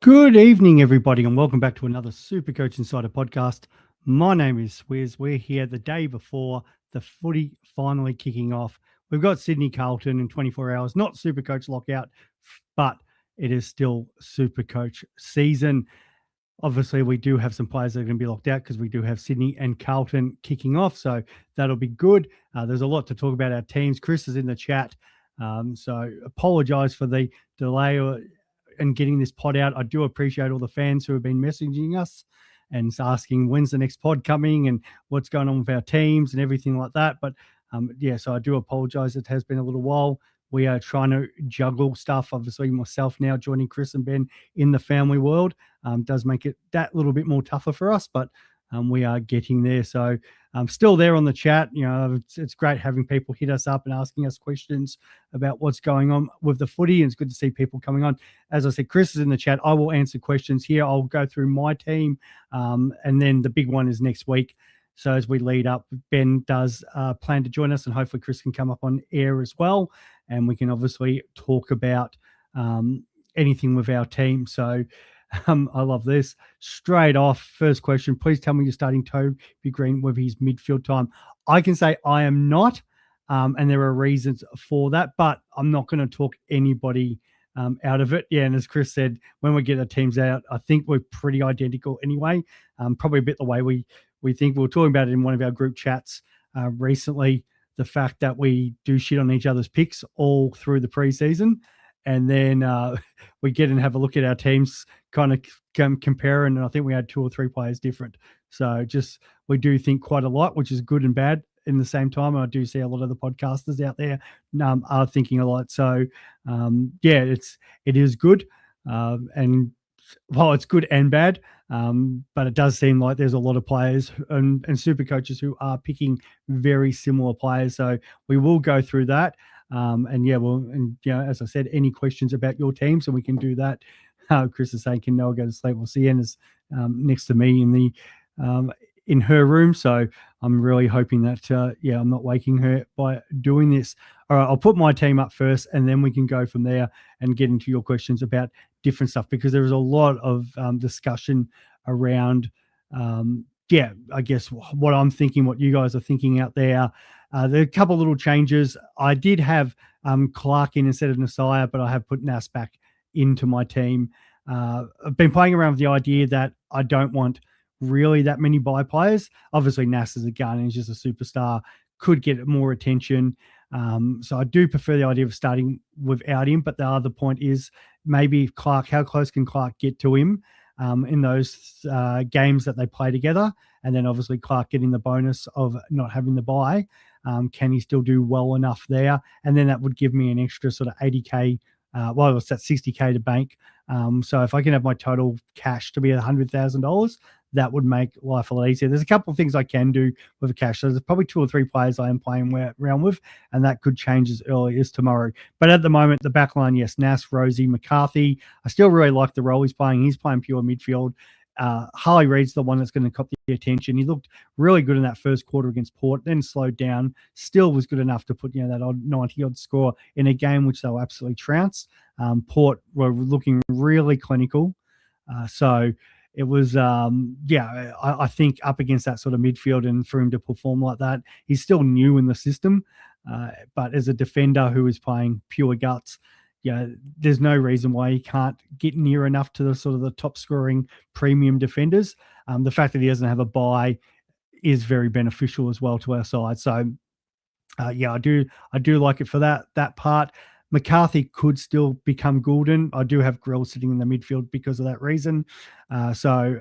Good evening, everybody, and welcome back to another Supercoach Insider podcast. My name is Swiz. We're here the day before the footy finally kicking off. We've got Sydney Carlton in 24 hours, not Supercoach lockout, but it is still Supercoach season. Obviously, we do have some players that are going to be locked out because we do have Sydney and Carlton kicking off, so that'll be good. There's a lot to talk about our teams. Chris is in the chat, so apologise for the delay and getting this pod out. I do appreciate all the fans who have been messaging us and asking when's the next pod coming and what's going on with our teams and everything like that. But so I do apologize. It has been a little while. We are trying to juggle stuff. Obviously, myself now joining Chris and Ben in the family world does make it that little bit more tougher for us, but we are getting there. So I'm still there on the chat. You know, it's great having people hit us up and asking us questions about what's going on with the footy. And it's good to see people coming on. As I said, Chris is in the chat. I will answer questions here. I'll go through my team. And then the big one is next week. So as we lead up, Ben does plan to join us, and hopefully Chris can come up on air as well. And we can obviously talk about anything with our team. So I love this. Straight off, first question. Please tell me you're starting Toby Green with his midfield time. I can say I am not, and there are reasons for that, but I'm not going to talk anybody out of it. Yeah, and as Chris said, when we get our teams out, I think we're pretty identical anyway. Probably a bit the way we think. We were talking about it in one of our group chats recently, the fact that we do shit on each other's picks all through the preseason. And then we get and have a look at our teams, kind of compare, and I think we had 2 or 3 players different. So we do think quite a lot, which is good and bad in the same time. And I do see a lot of the podcasters out there are thinking a lot. So it is good, and well, it's good and bad. But it does seem like there's a lot of players and super coaches who are picking very similar players. So we will go through that. As I said, any questions about your teams, and we can do that. Chris is saying, can Noah go to sleep? Well, Sienna's next to me in her room. So I'm really hoping that, I'm not waking her by doing this. All right, I'll put my team up first, and then we can go from there and get into your questions about different stuff, because there is a lot of discussion around, I guess what I'm thinking, what you guys are thinking out there. There are a couple of little changes. I did have Clark in instead of Nasiah, but I have put Nas back into my team. I've been playing around with the idea that I don't want really that many buy players. Obviously, Nas is a gun and he's just a superstar, could get more attention. So I do prefer the idea of starting without him. But the other point is maybe Clark, how close can Clark get to him in those games that they play together? And then obviously Clark getting the bonus of not having the buy. Can he still do well enough there? And then that would give me an extra sort of 80K. It's that 60K to bank. So if I can have my total cash to be $100,000, that would make life a lot easier. There's a couple of things I can do with the cash. So there's probably 2 or 3 players I am playing around with, and that could change as early as tomorrow. But at the moment, the back line, yes, Nas, Rosie, McCarthy. I still really like the role he's playing. He's playing pure midfield. Harley Reid's the one that's going to cop the attention. He looked really good in that first quarter against Port, then slowed down, still was good enough to put, that odd 90-odd score in a game which they were absolutely trounced. Port were looking really clinical. So it was, I think up against that sort of midfield, and for him to perform like that, he's still new in the system. But as a defender who is playing pure guts, there's no reason why he can't get near enough to the sort of the top scoring premium defenders. The fact that he doesn't have a bye is very beneficial as well to our side. So, I do like it for that part. McCarthy could still become Goulden. I do have Grill sitting in the midfield because of that reason. So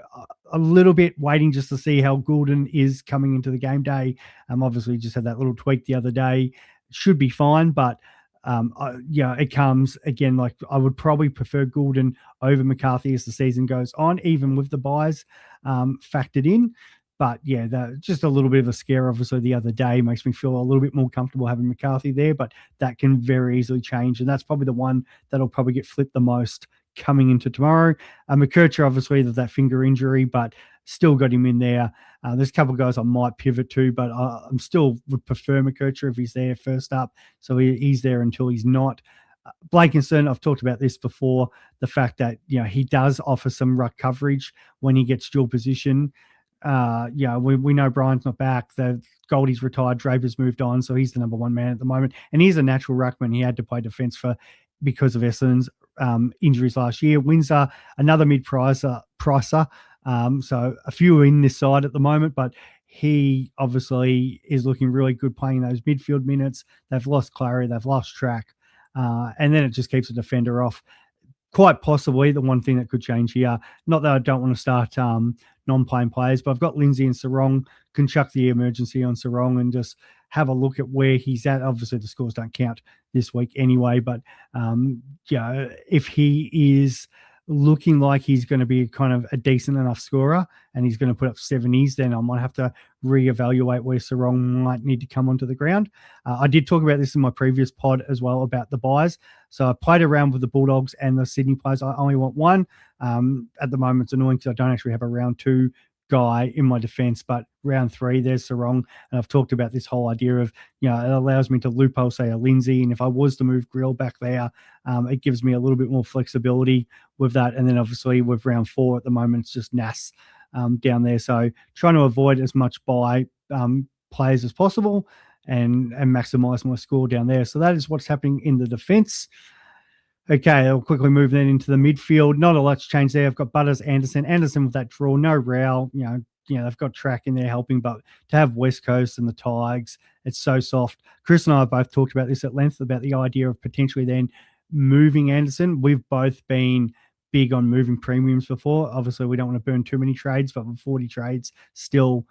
a little bit waiting just to see how Goulden is coming into the game day. Obviously just had that little tweak the other day. Should be fine, but it comes again, like I would probably prefer Goulden over McCarthy as the season goes on, even with the buys factored in. But just a little bit of a scare, obviously, the other day makes me feel a little bit more comfortable having McCarthy there, but that can very easily change. And that's probably the one that'll probably get flipped the most coming into tomorrow. McCurcher, obviously, that finger injury, but still got him in there. There's a couple of guys I might pivot to, but I'm still would prefer McCurcher if he's there first up. So he's there until he's not. Blakenson, I've talked about this before, the fact that, he does offer some ruck coverage when he gets dual position. We know Brian's not back. The Goldie's retired, Draper's moved on, so he's the number one man at the moment. And he's a natural ruckman. He had to play defence because of Essendon's injuries last year. Windsor, another mid-pricer. So a few in this side at the moment, but he obviously is looking really good playing those midfield minutes. They've lost clarity, they've lost track. And then it just keeps a defender off. Quite possibly the one thing that could change here, not that I don't want to start non-playing players, but I've got Lindsay and Sarong, can chuck the emergency on Sarong and just have a look at where he's at. Obviously, the scores don't count this week anyway, but if he is looking like he's going to be kind of a decent enough scorer and he's going to put up 70s, then I might have to reevaluate where Sarong might need to come onto the ground. I did talk about this in my previous pod as well about the buys. So I played around with the Bulldogs and the Sydney players. I only want one. At the moment, it's annoying because I don't actually have a round 2 guy in my defense, but round 3 there's Sarong, and I've talked about this whole idea of it allows me to loophole, say, a Lindsay, and if I was to move Grill back there, it gives me a little bit more flexibility with that. And then obviously with round 4 at the moment, it's just Nas down there, so trying to avoid as much buy players as possible and maximize my score down there. So that is what's happening in the defense. Okay, I'll quickly move then into the midfield. Not a lot's changed there. I've got Butters, Anderson with that draw. No Rowell. They've got track in there helping, but to have West Coast and the Tigers, it's so soft. Chris and I have both talked about this at length, about the idea of potentially then moving Anderson. We've both been big on moving premiums before. Obviously, we don't want to burn too many trades, but with 40 trades, still,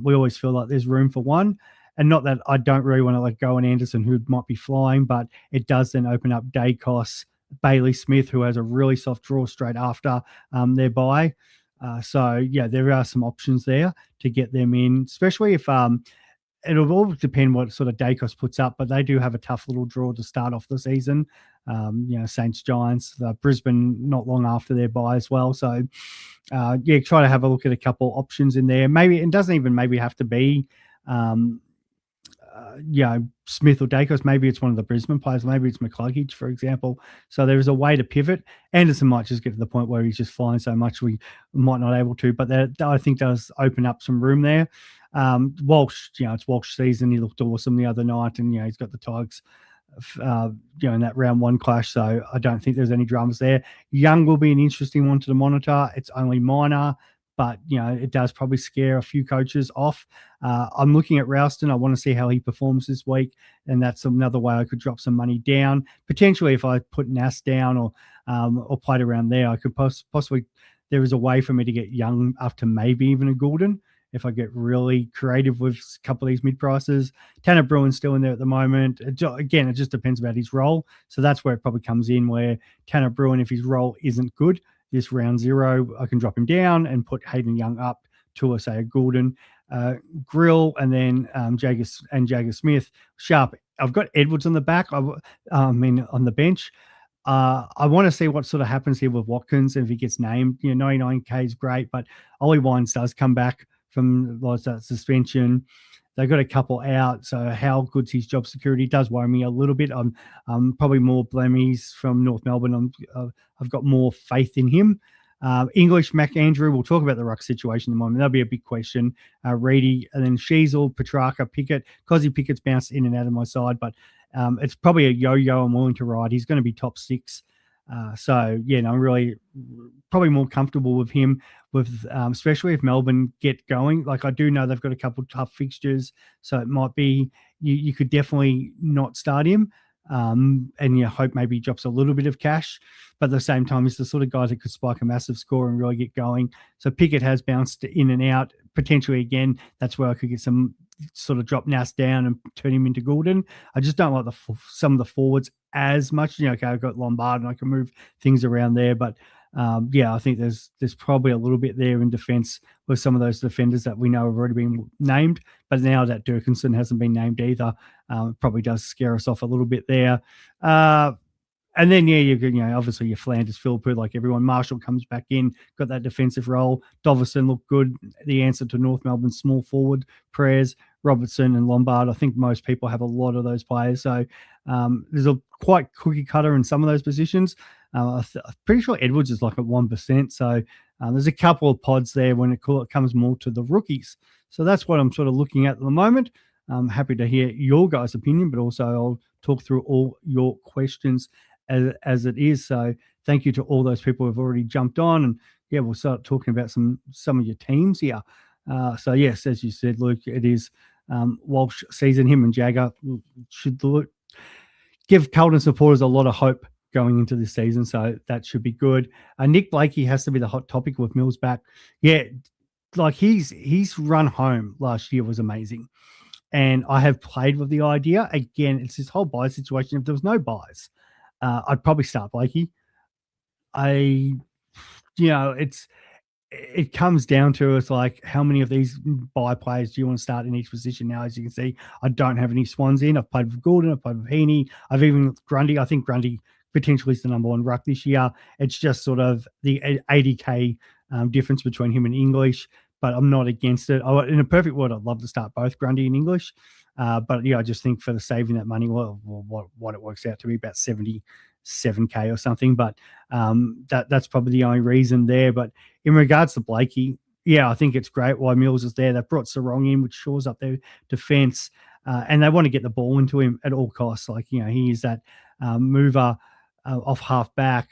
we always feel like there's room for one. And not that I don't really want to let go on Anderson, who might be flying, but it does then open up Dacos, Bailey Smith, who has a really soft draw straight after their bye. There are some options there to get them in, especially if it'll all depend what sort of Dacos puts up, but they do have a tough little draw to start off the season. Saints, Giants, Brisbane not long after their bye as well. So, try to have a look at a couple options in there. Maybe it doesn't even maybe have to be Smith or Dacos. Maybe it's one of the Brisbane players. Maybe it's McCarthy, for example. So there is a way to pivot. Anderson might just get to the point where he's just flying so much we might not able to, but that I think does open up some room there. Walsh, it's Walsh season. He looked awesome the other night, and he's got the Tigers in that round 1 clash, so I don't think there's any dramas there. Young will be an interesting one to monitor. It's only minor, but it does probably scare a few coaches off. I'm looking at Ralston. I want to see how he performs this week, and that's another way I could drop some money down. Potentially, if I put Nas down or played around there, I could possibly. There is a way for me to get Young up to maybe even a Goulden if I get really creative with a couple of these mid prices. Tanner Bruin's still in there at the moment. Again, it just depends about his role. So that's where it probably comes in, where Tanner Bruin, if his role isn't good, this round 0, I can drop him down and put Hayden Young up to, say, a Goulden, Grill, and then Jagger Smith. Sharp. I've got Edwards on the back. On the bench. I want to see what sort of happens here with Watkins, and if he gets named. 99K is great, but Ollie Wines does come back from that suspension. They've got a couple out, so how good's his job security does worry me a little bit. I'm probably more Blemmies from North Melbourne. I've got more faith in him. English, McAndrew, we'll talk about the ruck situation in a moment. That'll be a big question. Reedy, and then Sheasel, Petrarca, Pickett. Cozzy Pickett's bounced in and out of my side, but it's probably a yo-yo I'm willing to ride. He's going to be top 6. I'm really probably more comfortable with him, especially if Melbourne get going. Like, I do know they've got a couple of tough fixtures, so it might be you could definitely not start him, and you hope maybe he drops a little bit of cash. But at the same time, he's the sort of guy that could spike a massive score and really get going. So Pickett has bounced in and out. Potentially, again, that's where I could get some sort of drop Nas down and turn him into Goulden. I just don't like some of the forwards as much. Okay, I've got Lombard and I can move things around there, but I think there's probably a little bit there in defence with some of those defenders that we know have already been named. But now that Durkinson hasn't been named either, it probably does scare us off a little bit there. And then, obviously your Flanders, Philpott, like everyone. Marshall comes back in, got that defensive role. Doverson looked good. The answer to North Melbourne's small forward prayers. Robertson and Lombard, I think most people have a lot of those players. So There's a quite cookie cutter in some of those positions. I'm pretty sure Edwards is like at 1%. So there's a couple of pods there when it comes more to the rookies. So that's what I'm sort of looking at the moment. I'm happy to hear your guys' opinion, but also I'll talk through all your questions as it is. So thank you to all those people who have already jumped on. And yeah, we'll start talking about some of your teams here. So yes, as you said, Luke, it is Walsh season. Him and Jagger should give Carlton supporters a lot of hope going into this season. So that should be good. Nick Blakey has to be the hot topic with Mills back. Yeah, like his run home last year was amazing. And I have played with the idea. Again, it's this whole buy situation. If there was no buys, I'd probably start Blakey. It comes down to it's like how many of these buy players do you want to start in each position now? As you can see, I don't have any Swans in. I've played with Gordon. I've played with Heaney. I've even with Grundy. I think Grundy potentially is the number one ruck this year. It's just sort of the 80K difference between him and English, but I'm not against it. In a perfect world, I'd love to start both Grundy and English. But yeah, I just think for the saving that money, what it works out to be about 77K or something. But that's probably the only reason there. But in regards to Blakey, yeah, I think it's great why Mills is there. They've brought Sarong in, which shores up their defense. And they want to get the ball into him at all costs. Like, he is that mover off half back.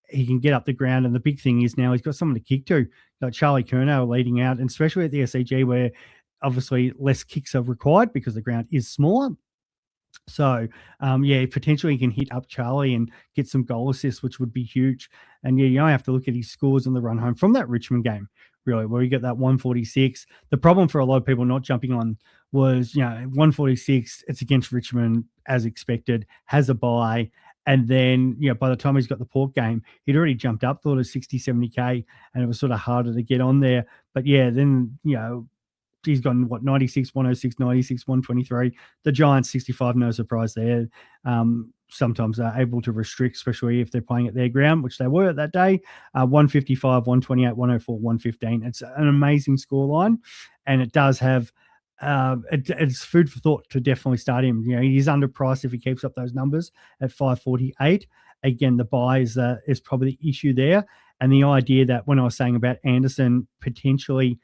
He can get up the ground. And the big thing is now he's got someone to kick to. Like Charlie Curnow leading out, and especially at the SCG where obviously less kicks are required because the ground is smaller. So, potentially he can hit up Charlie and get some goal assists, which would be huge. And you only have to look at his scores on the run home from that Richmond game, really, where he got that 146. The problem for a lot of people not jumping on was, 146, it's against Richmond as expected, has a bye. And then, by the time he's got the Port game, he'd already jumped up, thought of 60, 70K, and it was sort of harder to get on there. But then, he's gotten 96, 106, 96, 123. The Giants 65, no surprise there. Sometimes they're able to restrict, especially if they're playing at their ground, which they were at that day. 155, 128, 104, 115. It's an amazing scoreline, and it does have it's food for thought to definitely start him. He's underpriced if he keeps up those numbers at 548. Again, the buy is probably the issue there, and the idea that when I was saying about Anderson potentially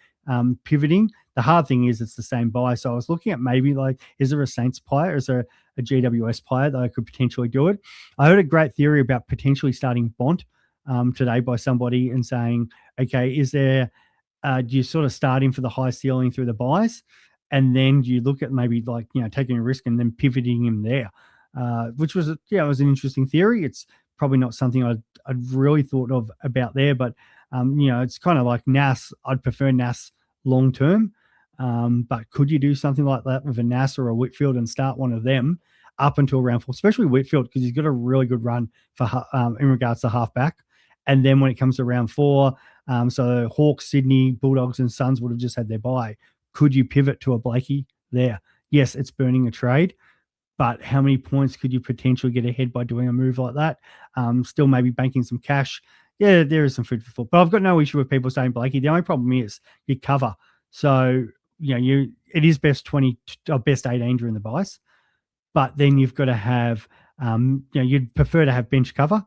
pivoting, the hard thing is it's the same buy. So I was looking at maybe is there a Saints player? Is there a GWS player that I could potentially do it? I heard a great theory about potentially starting Bont today by somebody and saying, okay, is there, do you sort of start him for the high ceiling through the buys? And then do you look at maybe taking a risk and then pivoting him there, which was, it was an interesting theory. It's probably not something I'd really thought of about there, but it's kind of like Nas. I'd prefer Nas long term, but could you do something like that with a Nas or a Whitfield and start one of them up until round 4, especially Whitfield, because he's got a really good run for in regards to halfback. And then when it comes to round 4, so Hawks, Sydney, Bulldogs, and Suns would have just had their bye. Could you pivot to a Blakey there? Yes, it's burning a trade, but how many points could you potentially get ahead by doing a move like that? Still maybe banking some cash. Yeah, there is some food for thought, but I've got no issue with people saying Blakey. The only problem is you cover. So, it is best 20 or best 18 during the buys, but then you've got to have, you'd prefer to have bench cover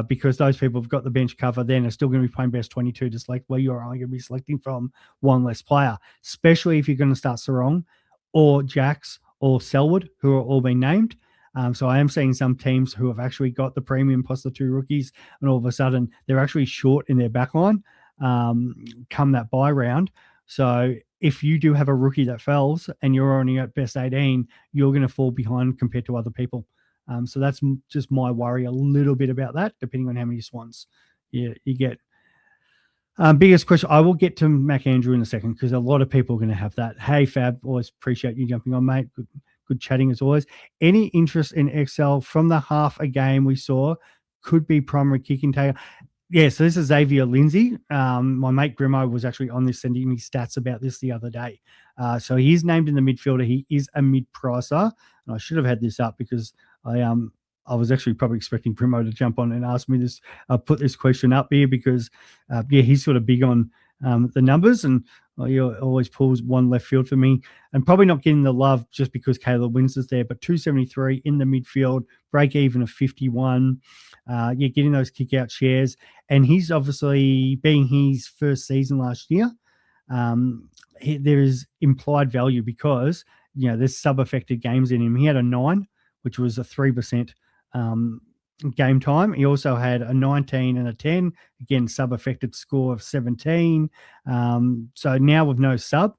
because those people have got the bench cover then are still going to be playing best 22 to select where you're only going to be selecting from one less player, especially if you're going to start Sarong or Jacks or Selwood, who are all being named. So I am seeing some teams who have actually got the premium plus the 2 rookies, and all of a sudden they're actually short in their backline come that buy round. So if you do have a rookie that fells and you're only at best 18, you're going to fall behind compared to other people. So that's just my worry a little bit about that, depending on how many Swans you get. Biggest question, I will get to Mac Andrew in a second because a lot of people are going to have that. Hey, Fab, always appreciate you jumping on, mate. Good chatting as always. Any interest in XL from the half a game we saw could be primary kicking taker? Yeah, so this is Xavier Lindsay. My mate Grimo was actually on this, sending me stats about this the other day. So he's named in the midfielder. He is a mid-pricer. And I should have had this up because I was actually probably expecting Primo to jump on and ask me this, put this question up here because, he's sort of big on the numbers. And He always pulls one left field for me, and probably not getting the love just because Caleb Wins is there, but 273 in the midfield, break even of 51. Getting those kick-out shares. And he's obviously, being his first season last year, there is implied value because, there's sub-affected games in him. He had a 9, which was a 3% game time. He also had a 19 and a 10, again, sub-affected score of 17. So now with no sub,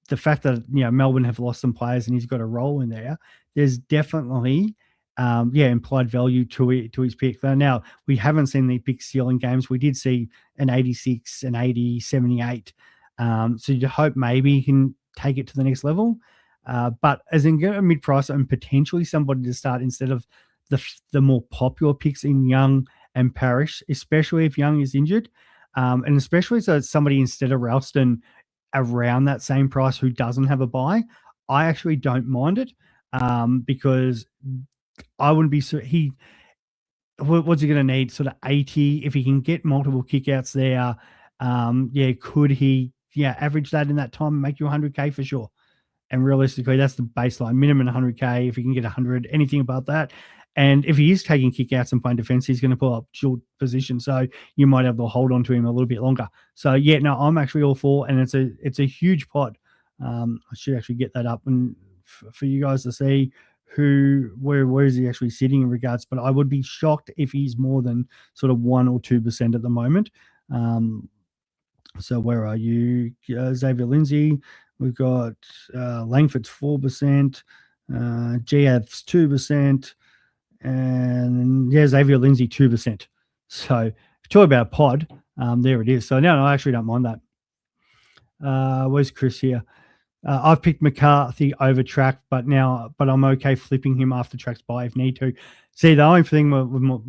the fact that, Melbourne have lost some players and he's got a role in there, there's definitely, implied value to his pick. Now, we haven't seen the big ceiling games. We did see an 86, an 80, 78. So you hope maybe he can take it to the next level. But as in a mid-price and potentially somebody to start instead of the more popular picks in Young and Parrish, especially if Young is injured, and especially so it's somebody instead of Ralston around that same price who doesn't have a buy. I actually don't mind it because I wouldn't be what's he going to need? Sort of 80 if he can get multiple kickouts there. Could he average that in that time and make you 100K for sure? And realistically, that's the baseline, minimum 100K. If he can get 100, anything above that. And if he is taking kickouts and playing defense, he's going to pull up dual position. So you might have to hold on to him a little bit longer. So I'm actually all for, and it's a huge pod. I should actually get that up and for you guys to see where is he actually sitting in regards. But I would be shocked if he's more than sort of 1 or 2% at the moment. So where are you? Xavier Lindsay. We've got Langford's 4%, GF's 2%, and Xavier Lindsay 2%. So talk about a pod, there it is. So no, I actually don't mind that. Where's Chris here? I've picked McCarthy over Track, but I'm okay flipping him after Track's buy if need to. See, the only thing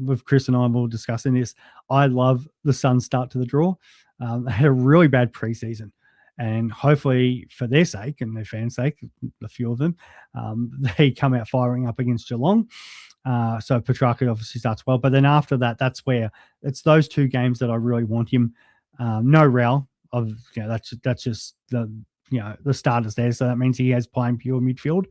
with Chris and I will discussing this, I love the Suns start to the draw. They had a really bad preseason. And hopefully for their sake and their fans' sake, a few of them, they come out firing up against Geelong. So Petrarca obviously starts well. But then after that, that's where it's those two games that I really want him. No Rel. That's just the starters there. So that means he has playing pure midfield.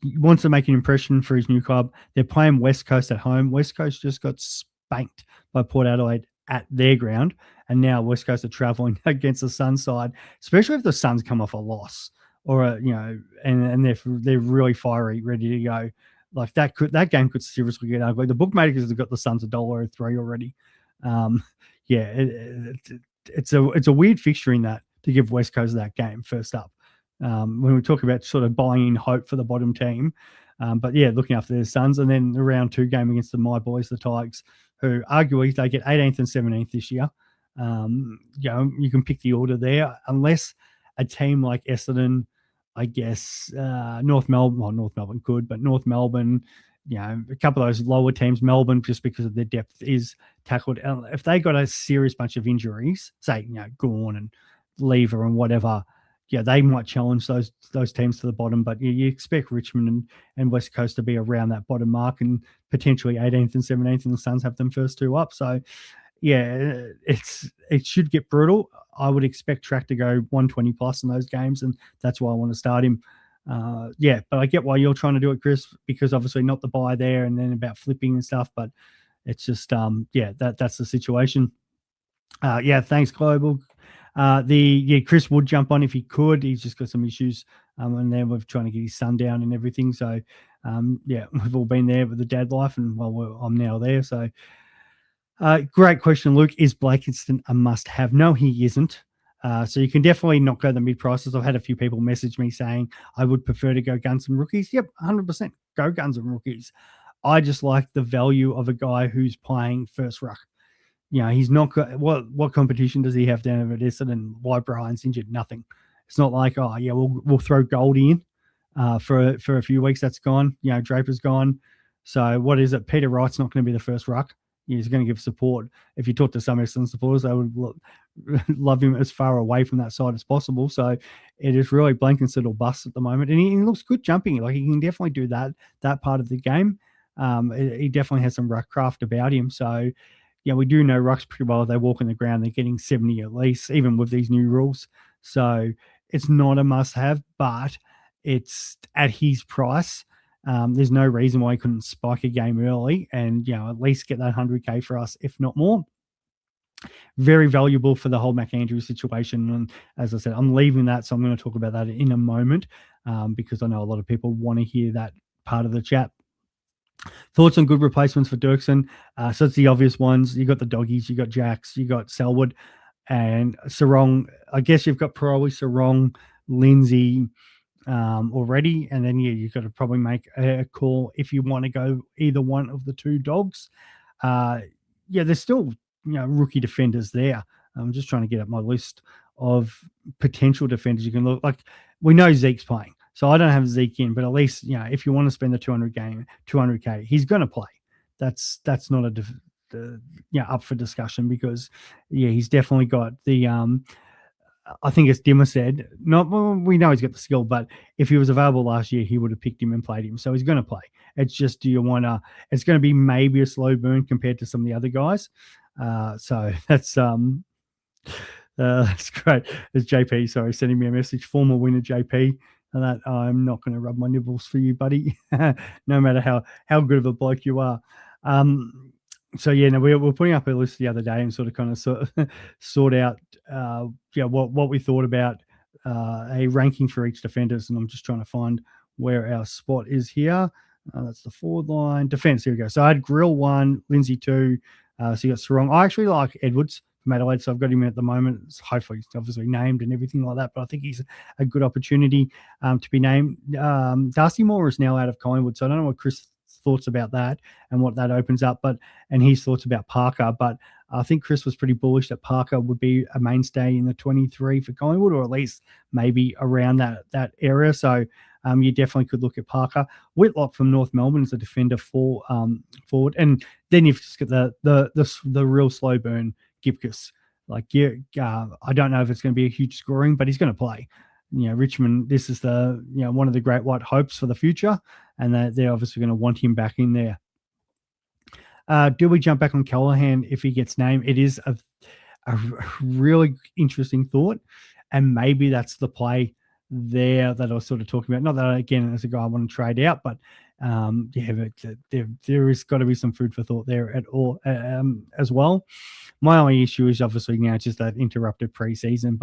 He wants to make an impression for his new club. They're playing West Coast at home. West Coast just got spanked by Port Adelaide at their ground. And now West Coast are traveling against the Suns side, especially if the Suns come off a loss or and they're really fiery, ready to go. Like that game could seriously get ugly. The bookmakers have got the Suns $1.03 already. It's a weird fixture in that to give West Coast that game first up. When we talk about sort of buying in hope for the bottom team, looking after their Suns, and then the round 2 game against my boys, the Tigers, who arguably they get 18th and 17th this year. You can pick the order there, unless a team like Essendon, I guess, North Melbourne could, but North Melbourne, a couple of those lower teams, Melbourne, just because of their depth, is tackled. If they got a serious bunch of injuries, say, Gawn and Lever and whatever, they might challenge those teams to the bottom, but you expect Richmond and West Coast to be around that bottom mark and potentially 18th and 17th, and the Suns have them first 2 up. So, it should get brutal. I would expect Track to go 120 plus in those games, and that's why I want to start him. But I get why you're trying to do it, Chris, because obviously not the buy there and then about flipping and stuff, but it's just, that's the situation. Thanks, Global. Chris would jump on if he could. He's just got some issues, and then we're trying to get his son down and everything. So, we've all been there with the dad life, and I'm now there. So, great question, Luke. Is Blakiston a must-have? No, he isn't. So you can definitely not go the mid-prices. I've had a few people message me saying I would prefer to go guns and rookies. Yep, 100%. Go guns and rookies. I just like the value of a guy who's playing first ruck. He's not got what competition does he have down over at Essendon, and why Brian's injured? Nothing. It's not like, we'll throw Goldie in for a few weeks. That's gone. Draper's gone. So what is it? Peter Wright's not going to be the first ruck. He's going to give support. If you talk to some Essendon supporters, they would love him as far away from that side as possible. So it is really Blankenstead or bust at the moment. And he looks good jumping. Like, he can definitely do that part of the game. He definitely has some ruck craft about him. So, we do know rucks pretty well. They walk on the ground, they're getting 70 at least, even with these new rules. So it's not a must-have, but it's at his price. There's no reason why he couldn't spike a game early and, at least get that 100K for us, if not more. Very valuable for the whole McAndrew situation. And as I said, I'm leaving that, so I'm going to talk about that in a moment because I know a lot of people want to hear that part of the chat. Thoughts on good replacements for Dirksen? So it's the obvious ones. You got the doggies, you got Jacks, you got Selwood, and Sarong. I guess you've got probably Sarong, Lindsay already, and then you've got to probably make a call if you want to go either one of the two dogs. There's still rookie defenders there. I'm just trying to get up my list of potential defenders you can look like. We know Zeke's playing, so I don't have Zeke in, but at least if you want to spend the 200K, he's going to play. That's not up for discussion because he's definitely got the I think as Dimmer said, we know he's got the skill, but if he was available last year, he would have picked him and played him. So he's going to play. It's just, it's going to be maybe a slow burn compared to some of the other guys. So that's great. There's JP, sending me a message, former winner JP, and that I'm not going to rub my nibbles for you, buddy, no matter how good of a bloke you are. We were putting up a list the other day and sort out what we thought about a ranking for each defenders, and I'm just trying to find where our spot is here. That's the forward line. Defence, here we go. So I had Grill 1, Lindsay 2, so you got Sarong. I actually like Edwards from Adelaide, so I've got him in at the moment. Hopefully he's obviously named and everything like that, but I think he's a good opportunity to be named. Darcy Moore is now out of Collingwood, so I don't know what Chris thoughts about that and what that opens up, and his thoughts about Parker, but I think Chris was pretty bullish that Parker would be a mainstay in the 23 for Collingwood, or at least maybe around that area. So you definitely could look at Parker. Whitlock from North Melbourne is a defender forward, and then you've just got the real slow burn Gibcus. I don't know if it's going to be a huge scoring, but he's going to play. Richmond, this is the one of the great white hopes for the future, and they're obviously going to want him back in there. Do we jump back on Callahan if he gets named? It is a really interesting thought, and maybe that's the play there that I was sort of talking about. Not that, again, as a guy I want to trade out, but there has got to be some food for thought there at all as well. My only issue is obviously now just that interrupted preseason,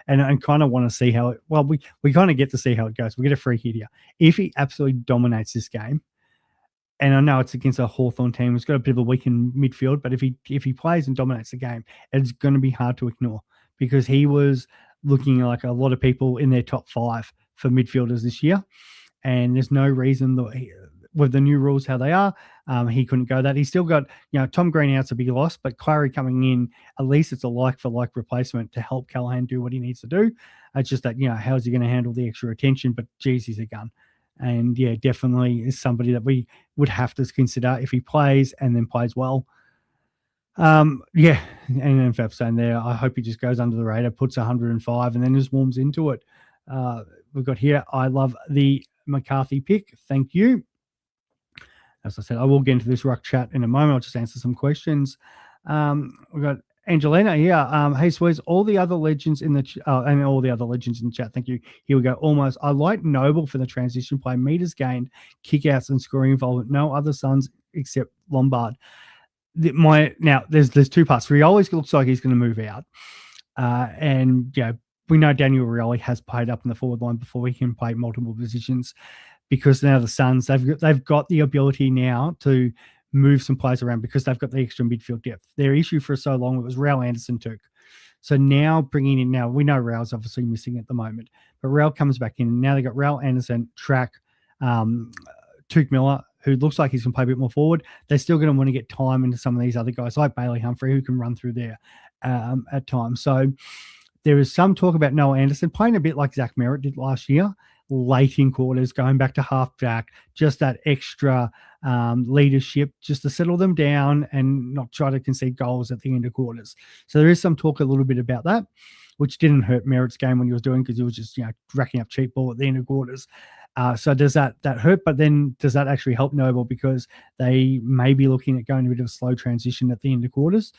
and kind of want to see how it. Well, we kind of get to see how it goes. We get a free hit here. If he absolutely dominates this game, and I know it's against a Hawthorn team, it's got a bit of a weakened midfield, but if he plays and dominates the game, it's going to be hard to ignore because he was looking like a lot of people in their top 5 for midfielders this year, and there's no reason that with the new rules how they are, he couldn't go that. He's still got, Tom Green out's a big loss, but Clary coming in, at least it's a like-for-like replacement to help Callahan do what he needs to do. It's just that, how's he going to handle the extra attention? But geez, he's a gun. And definitely is somebody that we would have to consider if he plays and then plays well. And in fact, saying there, I hope he just goes under the radar, puts 105, and then just warms into it. We've got here, I love the McCarthy pick. Thank you. As I said, I will get into this Ruck chat in a moment. I'll just answer some questions. We've got Angelina here. Hey, Swiz, all the other legends in the and all the other legends in the chat. Thank you. Here we go. Almost. I like Noble for the transition play, meters gained, kickouts, and scoring involvement. No other sons except Lombard. Now there's 2 parts. Rioli looks like he's going to move out, and we know Daniel Rioli has played up in the forward line before. He can play multiple positions because now the Suns they've got the ability now to move some players around because they've got the extra midfield depth. Their issue for so long was Raul Anderson took. So now bringing in, now we know Raul's obviously missing at the moment, but Raul comes back in. And now they got Raul Anderson, Track, Tuke Miller, who looks like he's going to play a bit more forward. They're still going to want to get time into some of these other guys like Bailey Humphrey, who can run through there at times. So there is some talk about Noah Anderson playing a bit like Zach Merritt did last year, late in quarters, going back to halfback, just that extra leadership, just to settle them down and not try to concede goals at the end of quarters. So there is some talk a little bit about that, which didn't hurt Merritt's game when he was doing because he was just racking up cheap ball at the end of quarters. So does that hurt? But then does that actually help Noble because they may be looking at going a bit of a slow transition at the end of quarters,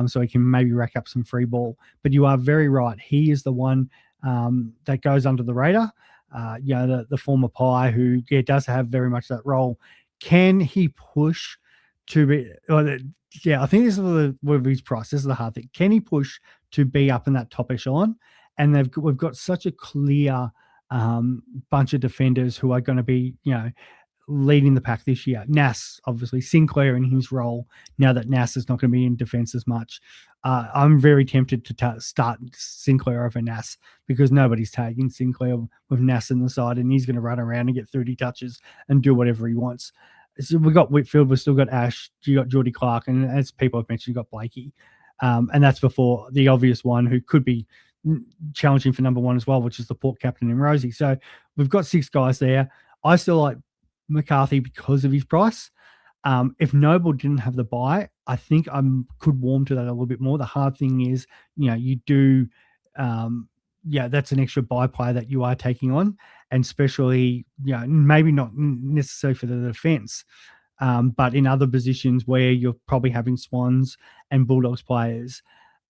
so he can maybe rack up some free ball. But you are very right. He is the one that goes under the radar. The former Pie, who does have very much that role. Can he push to be? I think this is with his price. This is the hard thing. Can he push to be up in that top echelon? And we've got such a clear bunch of defenders who are going to be, leading the pack this year. Nas, obviously, Sinclair in his role, now that Nas is not going to be in defence as much. I'm very tempted to start Sinclair over Nas because nobody's taking Sinclair with Nas in the side, and he's going to run around and get 30 touches and do whatever he wants. So we've got Whitfield, we've still got Ash, you got Geordie Clark, and as people have mentioned, you've got Blakey. And that's before the obvious one who could be challenging for number one as well, which is the Port captain in Rosie. So we've got 6 guys there. I still like McCarthy because of his price. If Noble didn't have the buy, I think I could warm to that a little bit more. The hard thing is, you do, that's an extra buy player that you are taking on, and especially, maybe not necessarily for the defence, but in other positions where you're probably having Swans and Bulldogs players.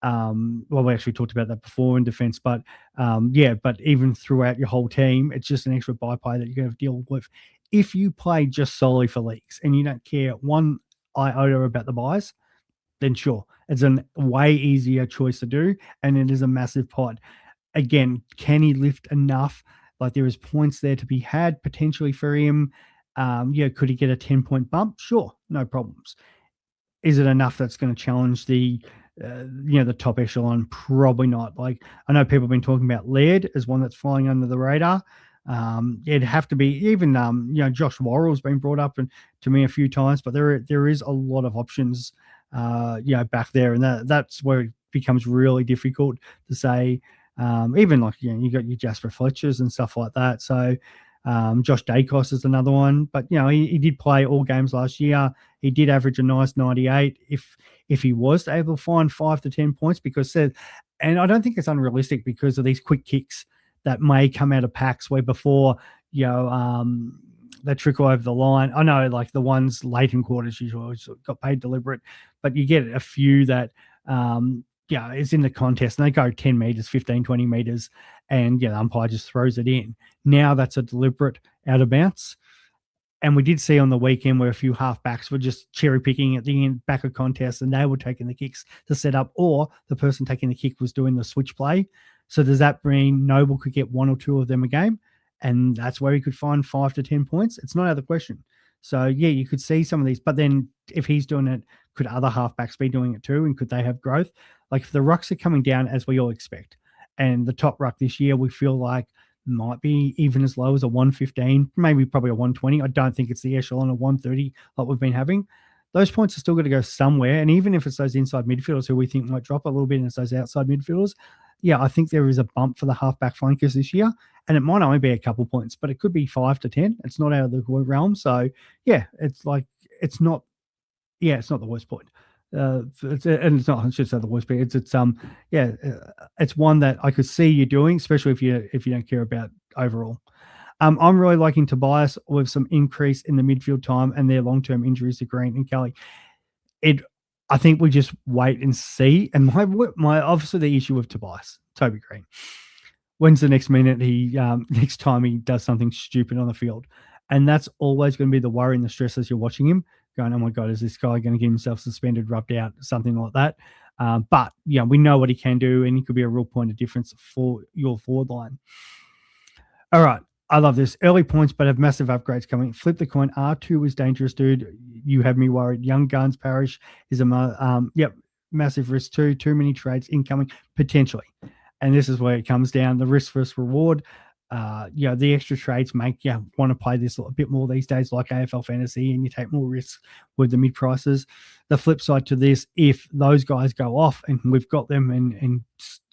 We actually talked about that before in defence, but but even throughout your whole team, it's just an extra buy player that you're going to deal with. If you play just solely for leagues and you don't care one iota about the buys, then sure, it's a way easier choice to do, and it is a massive pot. Again, can he lift enough? Like, there is points there to be had potentially for him. Could he get a 10-point bump? Sure, no problems. Is it enough that's going to challenge the top echelon? Probably not. Like, I know people have been talking about Laird as one that's flying under the radar. It'd have to be even, Josh Worrell's been brought up to me a few times, but there is a lot of options, back there. And that's where it becomes really difficult to say, even like, you got your Jasper Fletchers and stuff like that. So, Josh Dacos is another one, but he did play all games last year. He did average a nice 98. If he was able to find 5 to 10 points, and I don't think it's unrealistic because of these quick kicks that may come out of packs where before, they trickle over the line. I know, like the ones late in quarters usually got paid deliberate, but you get a few that, it's in the contest and they go 10 meters, 15, 20 meters, and the umpire just throws it in. Now that's a deliberate out of bounce. And we did see on the weekend where a few halfbacks were just cherry picking at the end back of contests, and they were taking the kicks to set up, or the person taking the kick was doing the switch play. So does that mean Noble could get 1 or 2 of them a game? And that's where he could find 5 to 10 points. It's not out of the question. So you could see some of these, but then if he's doing it, could other halfbacks be doing it too? And could they have growth? Like, if the rucks are coming down as we all expect, and the top ruck this year, we feel like might be even as low as a 115, maybe probably a 120. I don't think it's the echelon of 130 like we've been having. Those points are still going to go somewhere. And even if it's those inside midfielders who we think might drop a little bit and it's those outside midfielders, I think there is a bump for the halfback flankers this year. And it might only be a couple points, but it could be 5 to 10. It's not out of the realm. So, it's not the worst point. It's not, I should say the worst point. It's one that I could see you doing, especially if you don't care about overall. I'm really liking Tobias with some increase in the midfield time and their long-term injuries to Green and Kelly. I think we just wait and see. And my obviously the issue with Tobias, Toby Green, when's the next minute next time he does something stupid on the field? And that's always going to be the worry and the stress as you're watching him, going, oh my God, is this guy going to get himself suspended, rubbed out, something like that? But we know what he can do, and he could be a real point of difference for your forward line. All right. I love this. Early points, but have massive upgrades coming. Flip the coin. R2 is dangerous, dude. You have me worried. Young Guns Parish is massive risk too. Too many trades incoming, potentially. And this is where it comes down. The risk versus reward. The extra trades make you want to play this a bit more these days, like AFL Fantasy, and you take more risks with the mid prices. The flip side to this, if those guys go off and we've got them and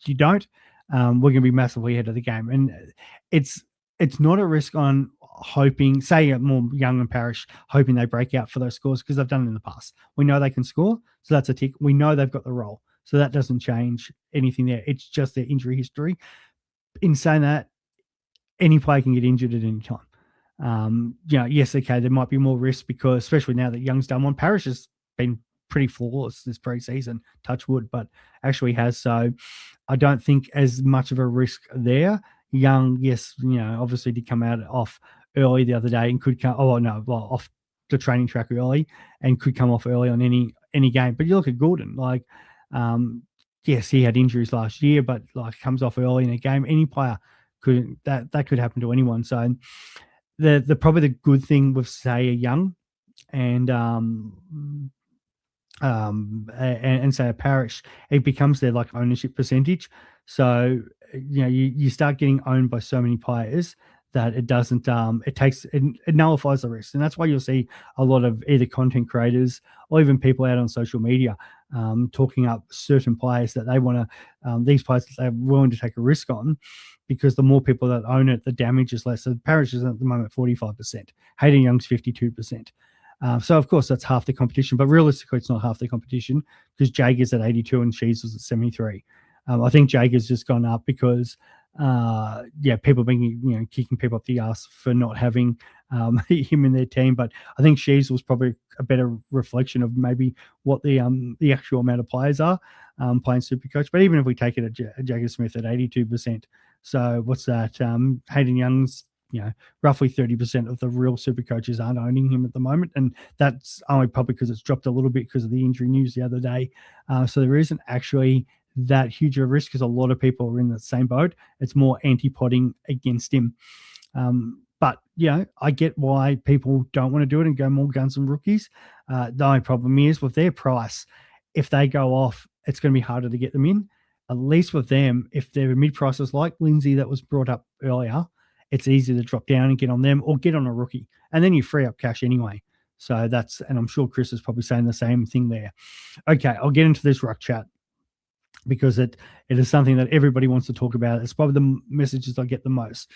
you don't, we're going to be massively ahead of the game. And it's not a risk on hoping, say, more Young and Parish, hoping they break out for those scores, because they've done it in the past. We know they can score, so that's a tick. We know they've got the role, so that doesn't change anything there. It's just their injury history. In saying that, any player can get injured at any time. Yes, okay, there might be more risk because, especially now that Young's done one, Parish has been pretty flawless this preseason, touch wood, but actually has. So I don't think as much of a risk there. Young, yes, obviously did come out off early the other day and could come. Oh no, well, off the training track early and could come off early on any game. But you look at Gordon, yes, he had injuries last year, but comes off early in a game. Any player could that could happen to anyone. So the probably the good thing with say a Young and say a Parish, it becomes their ownership percentage. So you start getting owned by so many players that it doesn't it nullifies the risk. And that's why you'll see a lot of either content creators or even people out on social media talking up certain players that they want to these players that they're willing to take a risk on, because the more people that own it, the damage is less. So Parish is at the moment 45%, Hayden Young's 52%. So of course that's half the competition, but realistically it's not half the competition because Jager's at 82 and Shees was at 73. I think Jager's just gone up because people being kicking people up the ass for not having him in their team. But I think Shees was probably a better reflection of maybe what the actual amount of players are playing Supercoach. But even if we take it at Jagger Smith at 82%, so what's that? Hayden Young's roughly 30% of the real super coaches aren't owning him at the moment. And that's only probably because it's dropped a little bit because of the injury news the other day. So there isn't actually that huge of a risk because a lot of people are in the same boat. It's more anti-potting against him. But I get why people don't want to do it and go more guns and rookies. The only problem is with their price, if they go off, it's going to be harder to get them in. At least with them, if they're mid-prices like Lindsay that was brought up earlier, it's easy to drop down and get on them or get on a rookie. And then you free up cash anyway. So and I'm sure Chris is probably saying the same thing there. Okay, I'll get into this Ruck chat because it is something that everybody wants to talk about. It's probably the messages I get the most.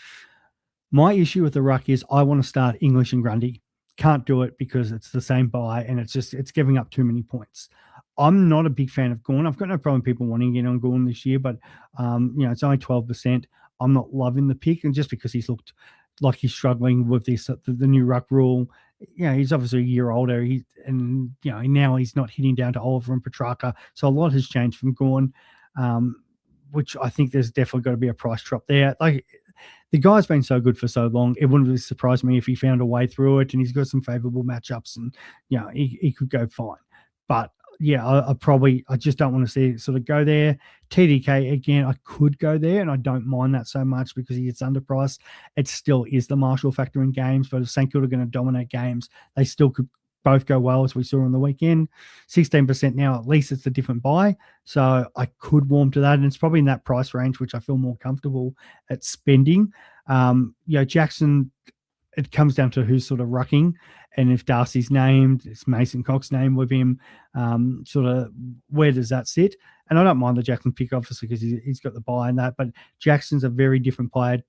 My issue with the Ruck is I want to start English and Grundy. Can't do it because it's the same buy and it's giving up too many points. I'm not a big fan of Gawn. I've got no problem people wanting to get on Gawn this year, but it's only 12%. I'm not loving the pick, and just because he's looked like he's struggling with this the new Ruck rule, he's obviously a year older. Now he's not hitting down to Oliver and Petrarca, so a lot has changed from Gawn, which I think there's definitely got to be a price drop there. The guy's been so good for so long, it wouldn't really surprise me if he found a way through it, and he's got some favourable matchups, and he could go fine. But I just don't want to see it sort of go there. TDK, again, I could go there, and I don't mind that so much because he gets underpriced. It still is the Marshall factor in games, but if St Kilda are going to dominate games, they still could both go well, as we saw on the weekend. 16% now, at least it's a different buy. So I could warm to that, and it's probably in that price range, which I feel more comfortable at spending. Jackson, it comes down to who's sort of rucking, and if Darcy's named, it's Mason Cox named with him, sort of where does that sit? And I don't mind the Jackson pick, obviously, because he's got the buy and that, but Jackson's a very different player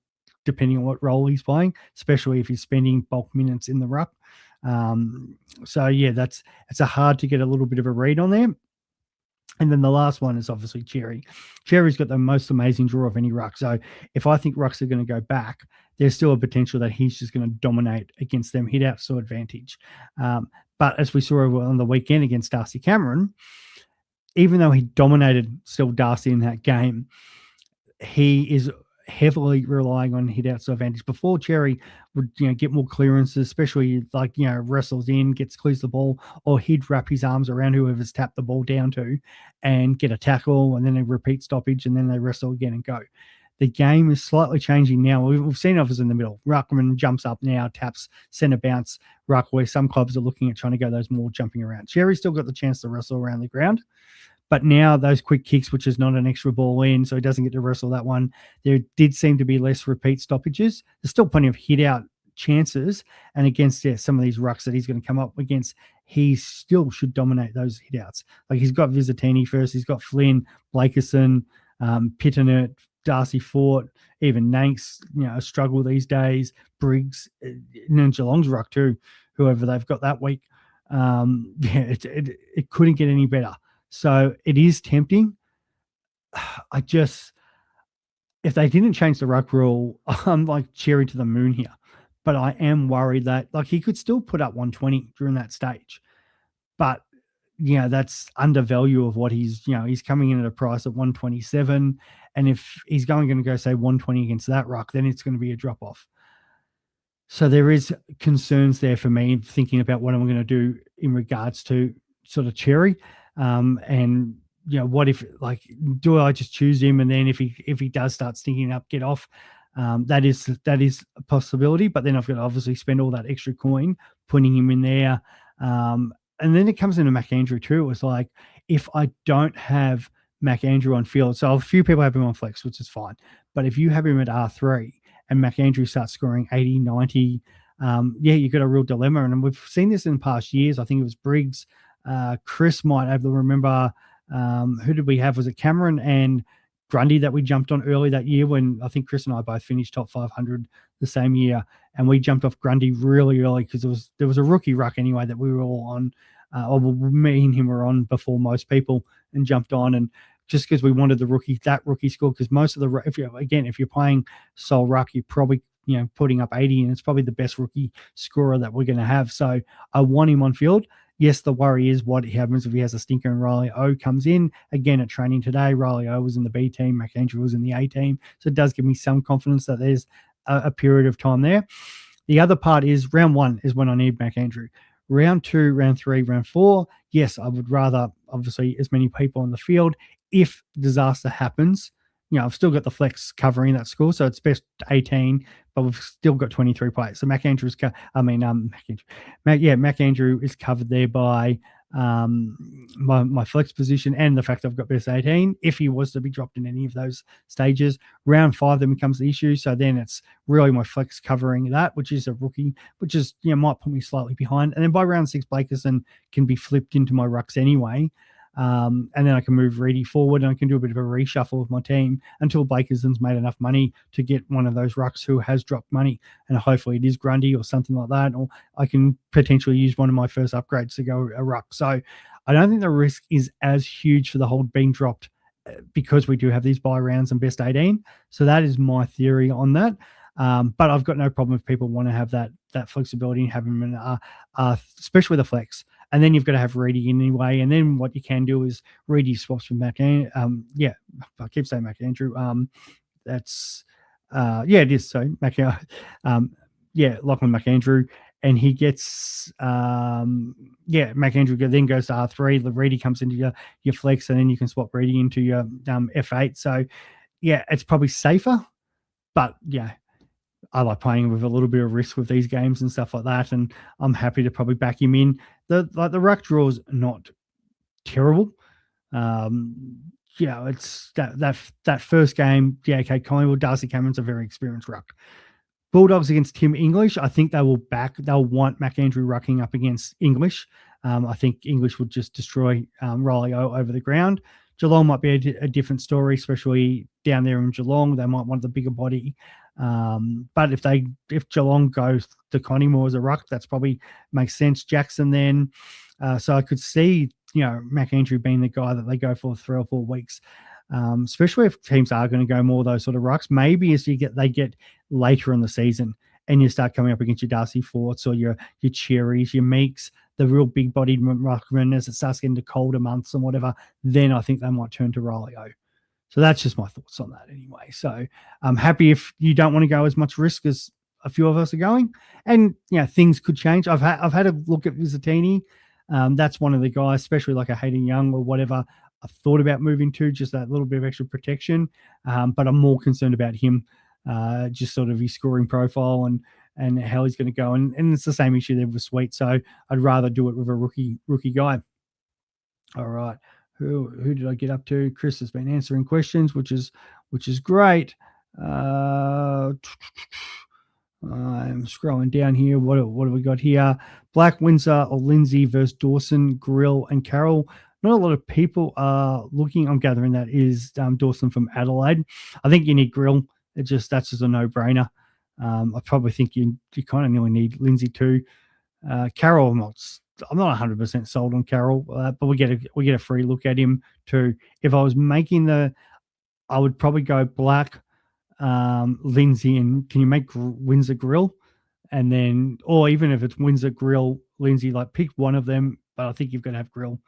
depending on what role he's playing, especially if he's spending bulk minutes in the ruck. It's a hard to get a little bit of a read on there. And then the last one is obviously Cherry. Cherry's got the most amazing draw of any ruck. So if I think rucks are going to go back, there's still a potential that he's just going to dominate against them, hit out so advantage. But as we saw on the weekend against Darcy Cameron, even though he dominated still Darcy in that game, he is heavily relying on hit outs advantage. Before Cherry would get more clearances, especially wrestles in, clears the ball, or he'd wrap his arms around whoever's tapped the ball down to and get a tackle, and then a repeat stoppage, and then they wrestle again and go. The game is slightly changing now. We've seen others in the middle. Ruckman jumps up now, taps, centre bounce, ruck, where some clubs are looking at trying to go those more jumping around. Cherry's still got the chance to wrestle around the ground, but now those quick kicks, which is not an extra ball in, so he doesn't get to wrestle that one. There did seem to be less repeat stoppages. There's still plenty of hit out chances, and against some of these rucks that he's going to come up against, he still should dominate those hit outs. He's got Visitini first, he's got Flynn, Blakerson, Pittenert, Darcy Fort, even Nanks, a struggle these days. Briggs, and then Geelong's ruck too, whoever they've got that week. It couldn't get any better. So it is tempting. If they didn't change the ruck rule, I'm like Cherry to the moon here. But I am worried that he could still put up 120 during that stage. But that's undervalue of what he's coming in at a price at 127. And if he's going to go say 120 against that ruck, then it's going to be a drop off. So there is concerns there for me thinking about what I'm going to do in regards to sort of Cherry. And what if, like, do I just choose him? And then if he does start stinking up, get off. That is a possibility, but then I've got to obviously spend all that extra coin putting him in there. And then it comes into Mac Andrew too. It was like, if I don't have Mac Andrew on field, so a few people have him on flex, which is fine. But if you have him at R3 and Mac Andrew starts scoring 80, 90, you've got a real dilemma. And we've seen this in past years. I think it was Briggs. Chris might have to remember, who did we have? Was it Cameron and Grundy that we jumped on early that year when I think Chris and I both finished top 500 the same year, and we jumped off Grundy really early because there was a rookie ruck anyway that we were all on, or me and him were on before most people, and jumped on, and just because we wanted that rookie score, because most of if you're playing sole ruck, you're probably putting up 80, and it's probably the best rookie scorer that we're going to have. So I want him on field. Yes, the worry is what happens if he has a stinker and Riley O comes in. Again, at training today, Riley O was in the B team, Mac Andrew was in the A team. So it does give me some confidence that there's a period of time there. The other part is round 1 is when I need Mac Andrew. Round 2, round 3, round 4, yes, I would rather, obviously, as many people on the field. If disaster happens, I've still got the flex covering that score, so it's best 18, but we've still got 23 players. So Mac Andrew is covered there by my flex position and the fact I've got best 18. If he was to be dropped in any of those stages, round 5 then becomes the issue. So then it's really my flex covering that, which is a rookie, which is might put me slightly behind. And then by round 6, Blakerson can be flipped into my rucks anyway. And then I can move Reedy forward and I can do a bit of a reshuffle of my team until Blakerson's made enough money to get one of those rucks who has dropped money. And hopefully it is Grundy or something like that. Or I can potentially use one of my first upgrades to go a ruck. So I don't think the risk is as huge for the hold being dropped because we do have these buy rounds and best 18. So that is my theory on that. But I've got no problem if people want to have that flexibility and have them in, especially with a flex. And then you've got to have Reedy anyway. And then what you can do is Reedy swaps with Mac. I keep saying Mac Andrew. That's it is. So Mac. Lachlan Mac Andrew, and he gets Mac Andrew then goes to R3. The Reedy comes into your flex, and then you can swap Reedy into your F8. So it's probably safer, but I like playing with a little bit of risk with these games and stuff like that, and I'm happy to probably back him in. The ruck draw is not terrible. It's that first game. Okay, Collingwood, Darcy Cameron's a very experienced ruck. Bulldogs against Tim English, I think they'll want Mac Andrew rucking up against English. I think English would just destroy Riley O over the ground. Geelong might be a different story, especially down there in Geelong. They might want the bigger body. But if Geelong goes to Connaughton as a ruck, that's probably makes sense. Jackson then. So I could see, Mac Andrew being the guy that they go for 3 or 4 weeks. Especially if teams are going to go more those sort of rucks. Maybe as they get later in the season and you start coming up against your Darcy Forts or your Cherries, your Meeks, the real big-bodied ruckmen as it starts getting to colder months and whatever, then I think they might turn to Riley O. So that's just my thoughts on that anyway. So I'm happy if you don't want to go as much risk as a few of us are going. And, things could change. I've had a look at Visitini. That's one of the guys, especially like a Hayden Young or whatever, I thought about moving to, just that little bit of extra protection. But I'm more concerned about him, just sort of his scoring profile and how he's going to go. And it's the same issue there with Sweet. So I'd rather do it with a rookie guy. All right. Who did I get up to? Chris has been answering questions, which is great. I'm scrolling down here. What have we got here? Black, Windsor, or Lindsay versus Dawson, Grill, and Carroll. Not a lot of people are looking. I'm gathering that is Dawson from Adelaide. I think you need Grill. That's just a no-brainer. I probably think you kind of nearly need Lindsay too. Carroll, I'm not 100% sold on Carroll, but we get a free look at him too. If I was making I would probably go Black, Lindsay, and can you make Windsor Grill? And then, or even if it's Windsor Grill, Lindsay, like pick one of them, but I think you've got to have Grill.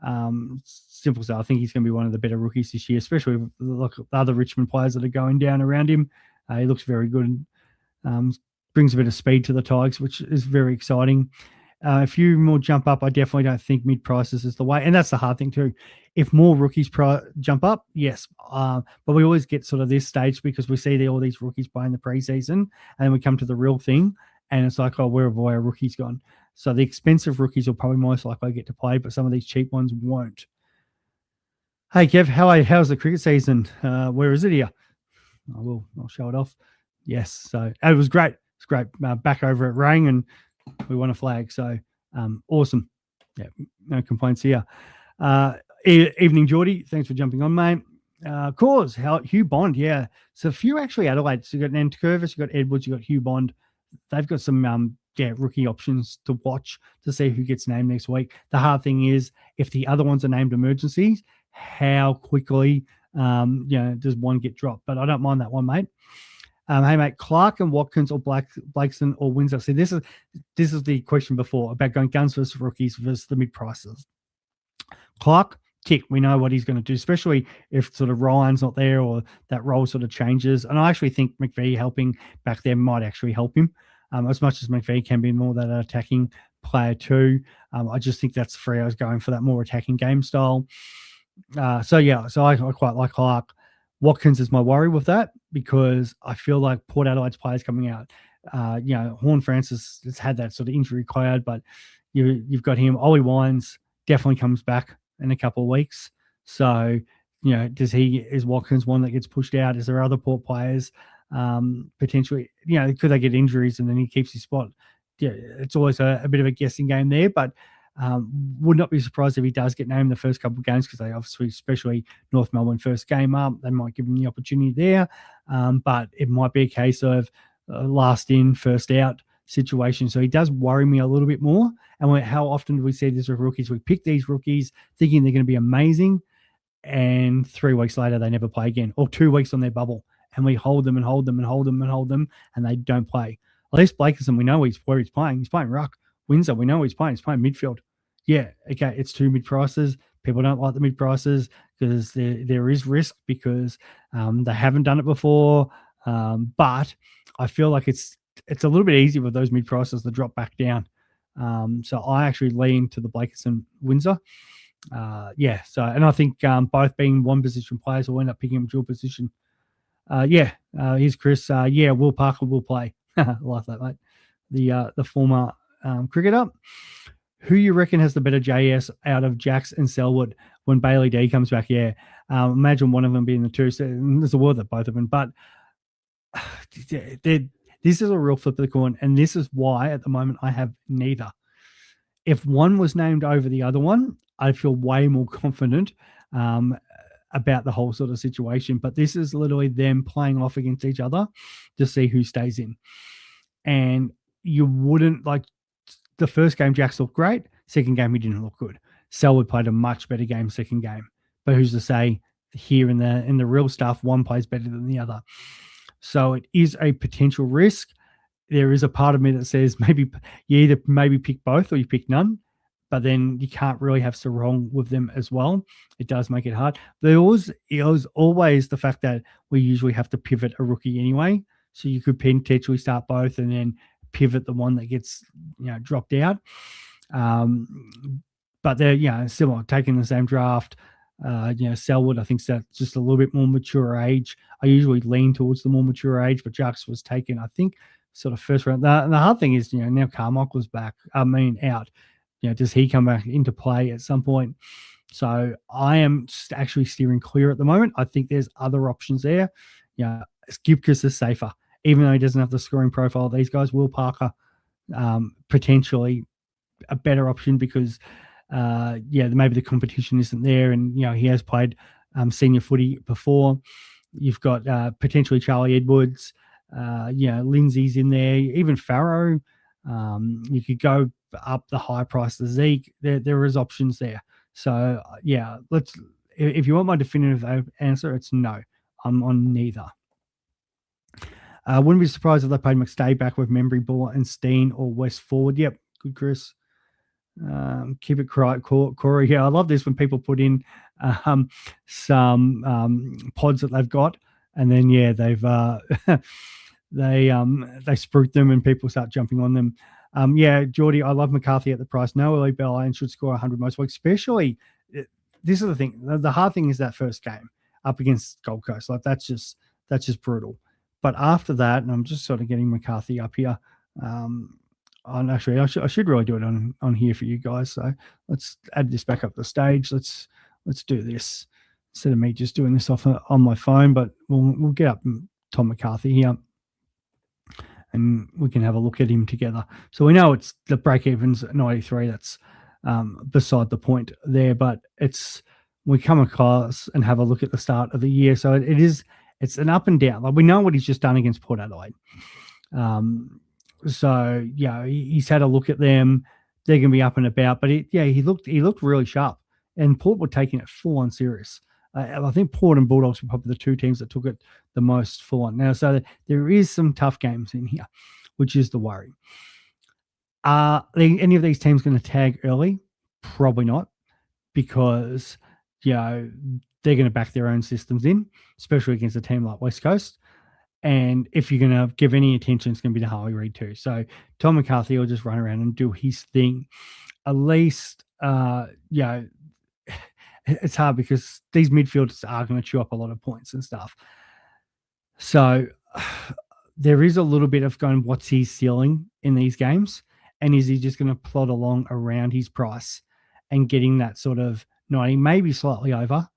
Simple as that. I think he's going to be one of the better rookies this year, especially with the other Richmond players that are going down around him. He looks very good. Brings a bit of speed to the Tigers, which is very exciting. If you more jump up, I definitely don't think mid prices is the way. And that's the hard thing too. If more rookies jump up, yes. But we always get sort of this stage because we see all these rookies playing the preseason, and then we come to the real thing, and it's like, oh, where have our rookies gone? So the expensive rookies will probably most likely get to play, but some of these cheap ones won't. Hey, Kev, how's the cricket season? Where is it here? I'll show it off. Yes, so it was great. It's great. Back over at Rang, and we won a flag. So awesome. Yeah, no complaints here. Evening, Geordie. Thanks for jumping on, mate. Hugh Bond. Yeah. So a few actually Adelaide. So you got Nankervis, you got Edwards, you got Hugh Bond. They've got some rookie options to watch to see who gets named next week. The hard thing is if the other ones are named emergencies, how quickly does one get dropped? But I don't mind that one, mate. Hey, mate, Clark and Watkins or Blakeson or Windsor. See, this is the question before about going guns versus rookies versus the mid prices. Clark, tick. We know what he's going to do, especially if sort of Ryan's not there or that role sort of changes. And I actually think McVie helping back there might actually help him. As much as McVie can be more that attacking player too. I just think that's Freo's going for that more attacking game style. So I quite like Clark. Watkins is my worry with that because I feel like Port Adelaide's players coming out. Horn Francis has had that sort of injury cloud, but you've got him. Ollie Wines definitely comes back in a couple of weeks. So, is Watkins one that gets pushed out? Is there other Port players potentially? Could they get injuries and then he keeps his spot? Yeah, it's always a bit of a guessing game there, but would not be surprised if he does get named the first couple of games because they obviously, especially North Melbourne first game up, they might give him the opportunity there. But it might be a case of last in, first out situation. So he does worry me a little bit more. And how often do we see this with rookies? We pick these rookies thinking they're going to be amazing, and 3 weeks later they never play again, or 2 weeks on their bubble, and we hold them, and they don't play. At least Blakeson, we know where he's playing. He's playing Ruck. Windsor, we know he's playing midfield. Yeah, okay, it's 2 mid prices. People don't like the mid prices because there is risk because they haven't done it before. But I feel like it's a little bit easier with those mid prices to drop back down. So I actually lean to the Blakeson Windsor. And I think both being one position players will end up picking up dual position. Here's Chris. Will Parker will play. I like that, mate. The former cricketer. Who you reckon has the better JS out of Jacks and Selwood when Bailey D comes back? Yeah. Imagine one of them being the two. So there's a world that both of them. But this is a real flip of the coin. And this is why at the moment I have neither. If one was named over the other one, I feel way more confident about the whole sort of situation. But this is literally them playing off against each other to see who stays in. And you wouldn't like the first game, Jacks looked great. Second game, he didn't look good. Selwood played a much better game second game. But who's to say here in the real stuff, one plays better than the other. So it is a potential risk. There is a part of me that says maybe you either pick both or you pick none, but then you can't really have Sarong with them as well. It does make it hard. It was always the fact that we usually have to pivot a rookie anyway. So you could potentially start both and then pivot the one that gets dropped out. But they're similar, taking the same draft. Selwood, I think that's just a little bit more mature age. I usually lean towards the more mature age, but Jacks was taken, I think, sort of first round. The hard thing is, now Carmichael's back. Out. Does he come back into play at some point? So I am actually steering clear at the moment. I think there's other options there. Skipkiss is safer. Even though he doesn't have the scoring profile, these guys, Will Parker, potentially a better option because, maybe the competition isn't there, and he has played senior footy before. You've got potentially Charlie Edwards, Lindsay's in there, even Farrow. You could go up the high price to Zeke. There is options there. So if you want my definitive answer, it's no. I'm on neither. Wouldn't be surprised if they played McStay back with Membry, Buller, and Steen or West forward. Yep, good, Chris. Keep it quiet, Corey. Yeah, I love this when people put in some pods that they've got, and then they've they spruik them and people start jumping on them. Geordie, I love McCarthy at the price. No elite bell and should score 100 most weeks. Especially, this is the thing. The hard thing is that first game up against Gold Coast. Like that's just brutal. But after that, and I'm just sort of getting McCarthy up here. Actually, I should really do it on here for you guys. So let's add this back up the stage. Let's do this instead of me just doing this off on my phone. But we'll get up Tom McCarthy here, and we can have a look at him together. So we know it's the break evens at 93. That's beside the point there, but we come across and have a look at the start of the year. So it's an up and down. Like we know what he's just done against Port Adelaide. So he's had a look at them. They're going to be up and about, but he looked really sharp, and Port were taking it full on serious. I think Port and Bulldogs were probably the two teams that took it the most full on. Now, so there is some tough games in here, which is the worry. Are any of these teams going to tag early? Probably not, because they're going to back their own systems in, especially against a team like West Coast. And if you're going to give any attention, it's going to be to Harley Reid too. So Tom McCarthy will just run around and do his thing. At least, it's hard because these midfielders are going to chew up a lot of points and stuff. So there is a little bit of going, what's his ceiling in these games? And is he just going to plod along around his price and getting that sort of 90, maybe slightly over?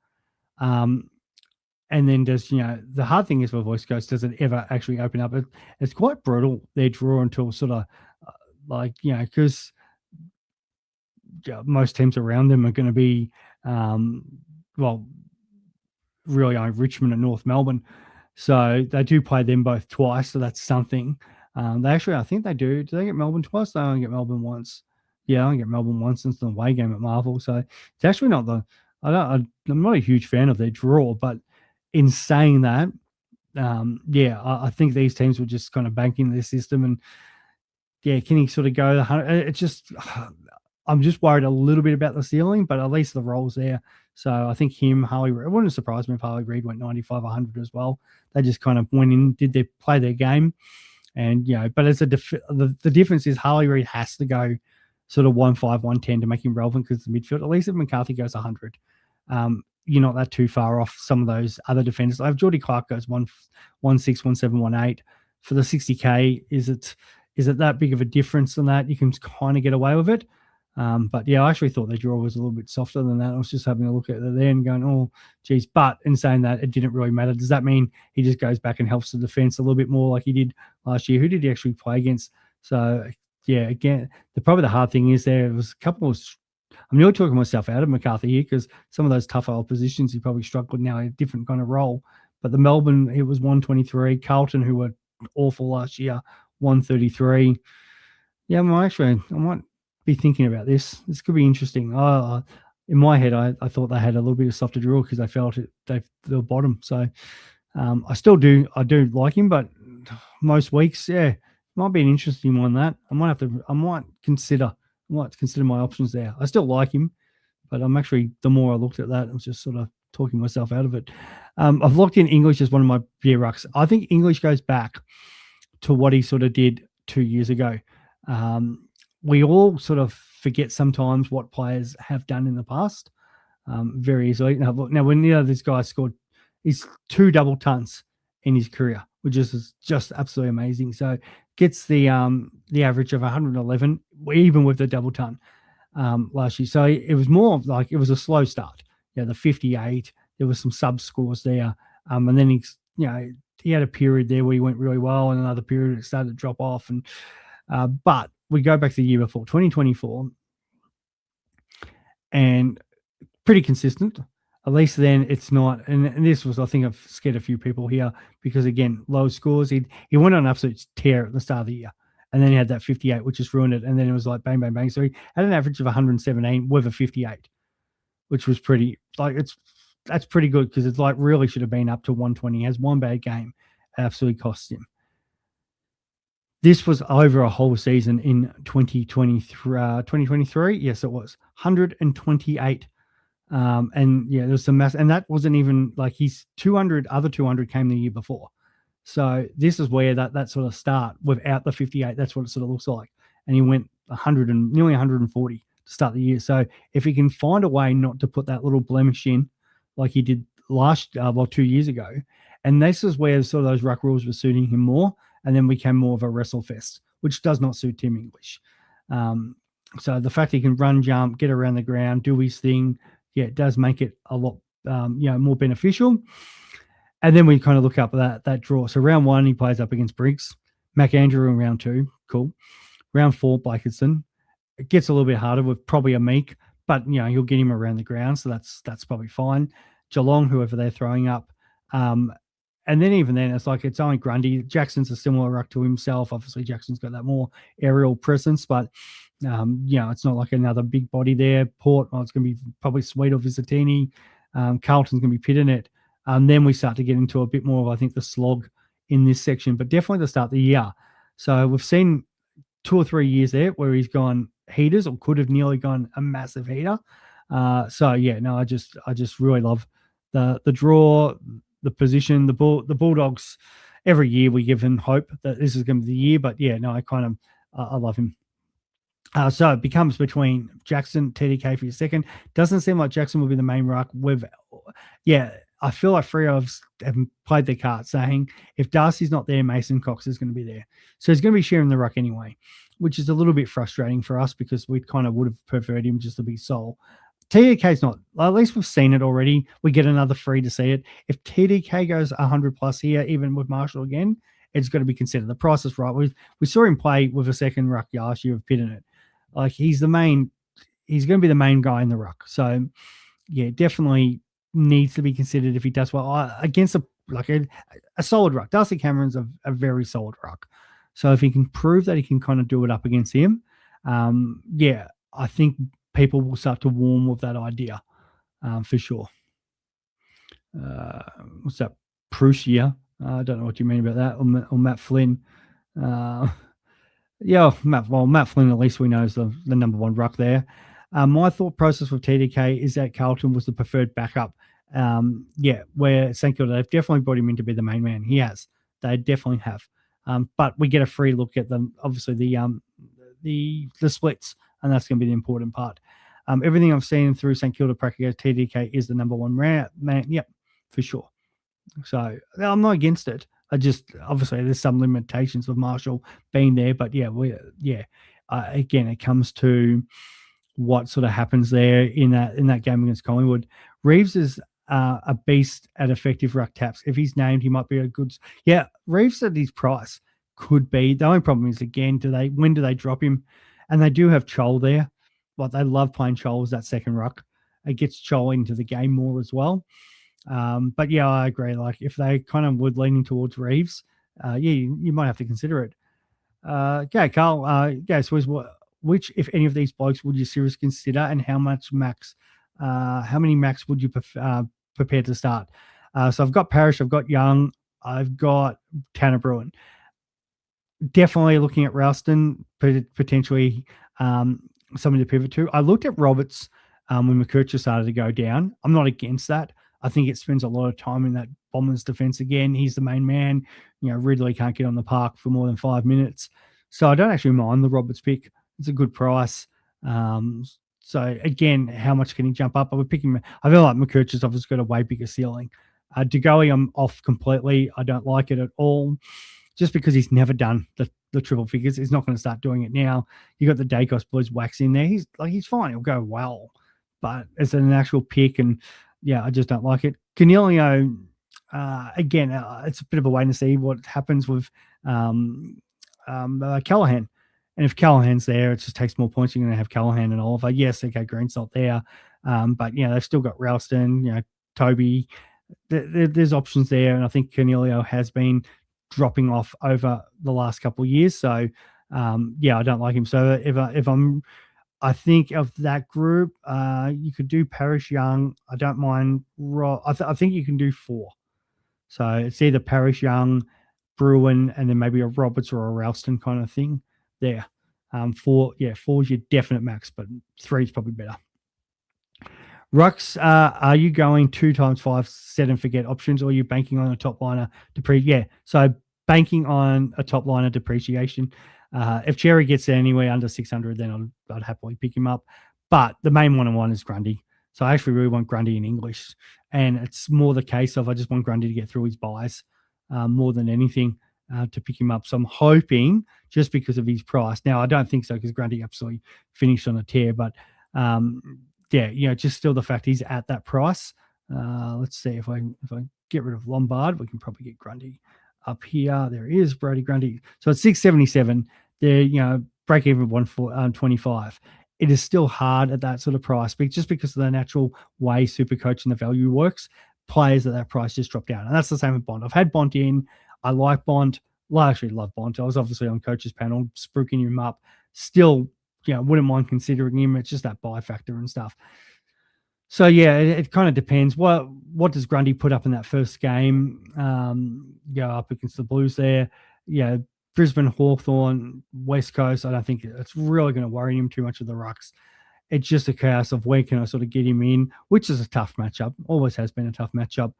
And then the hard thing is for West Coast, does it ever actually open up? It's quite brutal, their draw, until sort of because most teams around them are going to be, really only Richmond and North Melbourne. So they do play them both twice. So that's something. I think they do. Do they get Melbourne twice? They only get Melbourne once. Yeah, I only get Melbourne once since the away game at Marvel. So it's actually not I'm not a huge fan of their draw, but in saying that, I think these teams were just kind of bank into their system, and can he sort of go? It's just, I'm just worried a little bit about the ceiling, but at least the roll's there. So I think Harley Reid, it wouldn't surprise me if Harley Reid went 95, 100 as well. They just kind of went in, play their game, and but it's the difference is Harley Reid has to go sort of 1-5, 110 to make him relevant because the midfield. At least if McCarthy goes 100. You're not that too far off some of those other defenders. Like if Geordie Clark goes 1-6, 1-7, 1-8 for the 60K, is it that big of a difference than that? You can kind of get away with it. But I actually thought the draw was a little bit softer than that. I was just having a look at it there and going, oh, geez. But in saying that, it didn't really matter. Does that mean he just goes back and helps the defense a little bit more like he did last year? Who did he actually play against? So, again, probably the hard thing is there was a couple of, I'm nearly talking myself out of McCarthy here because some of those tougher oppositions he probably struggled now in a different kind of role. But the Melbourne, it was 123. Carlton, who were awful last year, 133. Yeah, I might be thinking about this. This could be interesting. In my head, I thought they had a little bit of softer draw because they felt they were bottom. So I still do. I do like him, but most weeks, might be an interesting one. That I might consider my options there. I still like him, but I'm actually, the more I looked at that, I was just sort of talking myself out of it. I've locked in English as one of my beer rucks. I think English goes back to what he sort of did 2 years ago. We all sort of forget sometimes what players have done in the past very easily. Now when this guy scored, he's 2 double tons in his career, which is just absolutely amazing. So gets the average of 111, even with the double ton last year. So it was more of like, it was a slow start. The 58, there was some sub scores there. And then he had a period there where he went really well, and another period it started to drop off. And but we go back to the year before, 2024, and pretty consistent. At least then it's not, and this was, I think I've scared a few people here because, again, low scores. He went on an absolute tear at the start of the year, and then he had that 58, which just ruined it, and then it was like bang, bang, bang. So he had an average of 117 with a 58, which was pretty, that's pretty good because it's like really should have been up to 120. He has one bad game, it absolutely costs him. This was over a whole season in 2023. Yes, it was 128. And yeah, there's some mass, and that wasn't even like his 200 came the year before. So this is where that sort of start without the 58. That's what it sort of looks like. And he went 100 and nearly 140 to start the year. So if he can find a way not to put that little blemish in, like he did 2 years ago, and this is where sort of those ruck rules were suiting him more, and then became more of a wrestle fest, which does not suit Tim English. So the fact he can run, jump, get around the ground, do his thing, yeah, it does make it a lot, more beneficial. And then we kind of look up that draw. So round 1, he plays up against Briggs, McAndrew in round 2, cool. Round 4, Blakerson. It gets a little bit harder with probably a Meek, but he'll get him around the ground, so that's probably fine. Geelong, whoever they're throwing up, and then even then, it's like it's only Grundy. Jackson's a similar ruck to himself. Obviously, Jackson's got that more aerial presence, but it's not like another big body there. Port, it's going to be probably Sweet or Visitini. Carlton's going to be pitting it. Then we start to get into a bit more of, I think, the slog in this section, but definitely to start the year. So we've seen 2 or 3 years there where he's gone heaters or could have nearly gone a massive heater. I just really love the draw, the position, the Bulldogs. Every year we give him hope that this is going to be the year, but I love him. So it becomes between Jackson, TDK for your second. Doesn't seem like Jackson will be the main ruck. I feel like Freo have played their cards, saying if Darcy's not there, Mason Cox is going to be there. So he's going to be sharing the ruck anyway, which is a little bit frustrating for us because we kind of would have preferred him just to be sole. TDK's not. At least we've seen it already. We get another free to see it. If TDK goes 100 plus here, even with Marshall again, it's got to be considered. The price is right. We saw him play with a second ruck last year of pitting it. Like he's going to be the main guy in the ruck. So yeah, definitely needs to be considered if he does well against a solid ruck. Darcy Cameron's a very solid ruck. So if he can prove that he can kind of do it up against him, I think people will start to warm with that idea for sure. What's that? Prussia. I don't know what you mean about that. Or Matt Flynn. Matt Flynn, at least we know, is the number one ruck there. My thought process with TDK is that Carlton was the preferred backup. Where St Kilda, they've definitely brought him in to be the main man. He has. They definitely have. But we get a free look at them. Obviously, the splits, and that's going to be the important part. Everything I've seen through St Kilda practice, TDK is the number one man. Yep, for sure. So I'm not against it. Obviously there's some limitations with Marshall being there, but again, it comes to what sort of happens there in that game against Collingwood. Reeves is a beast at effective ruck taps. If he's named, he might be a good. Yeah, Reeves at his price could be. The only problem is, again, when do they drop him? And they do have Chol there. But they love playing Chol as that second ruck. It gets Chol into the game more as well. But yeah, I agree. Like if they kind of would leaning towards Reeves, you might have to consider it. Carl. Swiz, which, if any of these blokes, would you seriously consider, and how many max would you prepare to start? So I've got Parrish, I've got Young, I've got Tanner Bruin. Definitely looking at Ralston, potentially something to pivot to. I looked at Roberts when McCarthy started to go down. I'm not against that. I think it spends a lot of time in that Bombers defense again. He's the main man. Ridley can't get on the park for more than 5 minutes. So I don't actually mind the Roberts pick. It's a good price. So again, how much can he jump up? I would pick him. I feel like McCarthy's obviously got a way bigger ceiling. DeGoey, I'm off completely. I don't like it at all. Just because he's never done the triple figures. He's not going to start doing it now. You got the Dacos Blues wax in there. He's fine. He'll go well. But as an actual pick, and I just don't like it. Canelio, again, it's a bit of a wait and see what happens with Callahan. And if Callahan's there, it just takes more points. You're going to have Callahan and Oliver. Yes, okay, Green's not there. But, they've still got Ralston, Toby. There's options there. And I think Canelio has been dropping off over the last couple of years. So, I don't like him. So I think of that group, you could do Parrish, Young. I don't mind. I think you can do 4. So it's either Parrish, Young, Bruin, and then maybe a Roberts or a Ralston kind of thing there. 4 is your definite max, but 3 is probably better. Rucks, are you going 2 times 5 set and forget options, or are you banking on a top liner so banking on a top liner depreciation. If Cherry gets there anywhere under 600, then I'd happily pick him up. But the main one I want is Grundy. So I actually really want Grundy in English. And it's more the case of I just want Grundy to get through his buys more than anything to pick him up. So I'm hoping just because of his price. Now, I don't think so because Grundy absolutely finished on a tear. But, just still the fact he's at that price. Let's see if I get rid of Lombard, we can probably get Grundy up here. There he is, Brody Grundy. So it's 677. There, break even 125. It is still hard at that sort of price, but just because of the natural way Supercoach and the value works, players at that price just drop down. And that's the same with Bond. I've had Bond in. I like Bond. Well, I actually love Bond. I was obviously on coach's panel, spruiking him up. Still, wouldn't mind considering him. It's just that buy factor and stuff. So, it kind of depends. What does Grundy put up in that first game? Go up against the Blues there. Brisbane, Hawthorn, West Coast, I don't think it's really going to worry him too much of the Rucks. It's just a case of where can I sort of get him in, which is a tough matchup. Always has been a tough matchup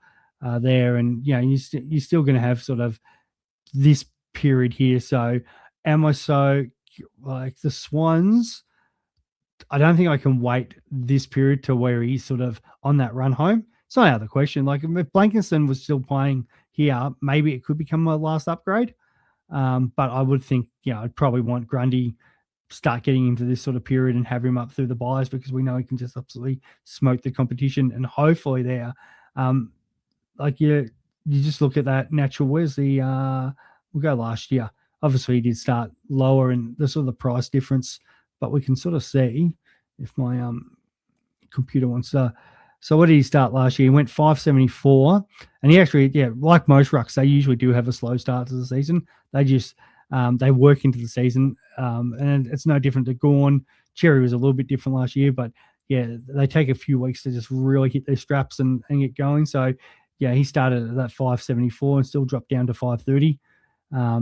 there. And, you're still going to have sort of this period here. So am I so like the Swans? I don't think I can wait this period to where he's sort of on that run home. It's not out of the question. Like if Blankinson was still playing here, maybe it could become my last upgrade. But I would think, I'd probably want Grundy start getting into this sort of period and have him up through the buys because we know he can just absolutely smoke the competition. And hopefully there, you just look at that natural. Where's we'll go last year. Obviously he did start lower and the sort of the price difference, but we can sort of see if my computer wants to. So what did he start last year? He went 574, and he actually, like most rucks, they usually do have a slow start to the season. They just they work into the season, and it's no different to Gawn. Cherry was a little bit different last year, but they take a few weeks to just really hit their straps and get going. So he started at that 574 and still dropped down to 530.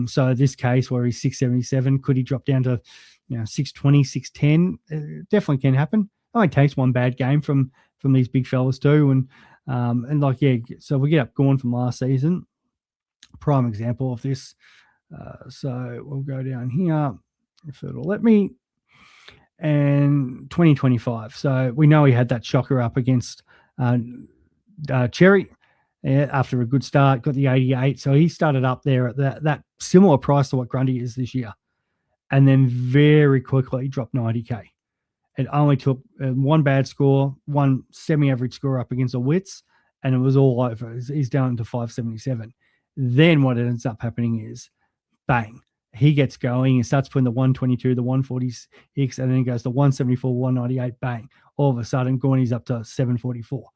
So this case where he's 677, could he drop down to 620, 610? It definitely can happen. It only takes one bad game from these big fellas too. So we get up Gawn from last season, prime example of this. So we'll go down here if it'll let me. And 2025. So we know he had that shocker up against Cherry after a good start, got the 88. So he started up there at that similar price to what Grundy is this year. And then very quickly dropped 90K. It only took one bad score, one semi-average score up against the Wits, and it was all over. He's down to 577. Then what ends up happening is, bang, he gets going and starts putting the 122, the 146, and then he goes to 174, 198, bang. All of a sudden, Gorney's up to 744.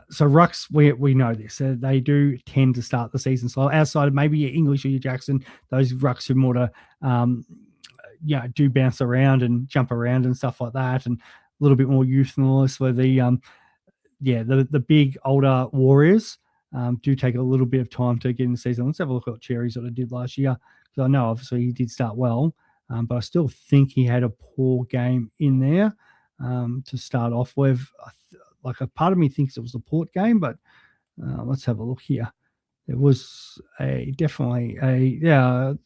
So Rucks, we know this. They do tend to start the season slow. Outside of maybe your English or your Jackson, those Rucks who more to do bounce around and jump around and stuff like that, and a little bit more youthness where the big older Warriors do take a little bit of time to get in the season. Let's have a look at what Cherry sort of did last year, because I know obviously he did start well, but I still think he had a poor game in there to start off with. Like a part of me thinks it was a Port game, but let's have a look here. There was definitely a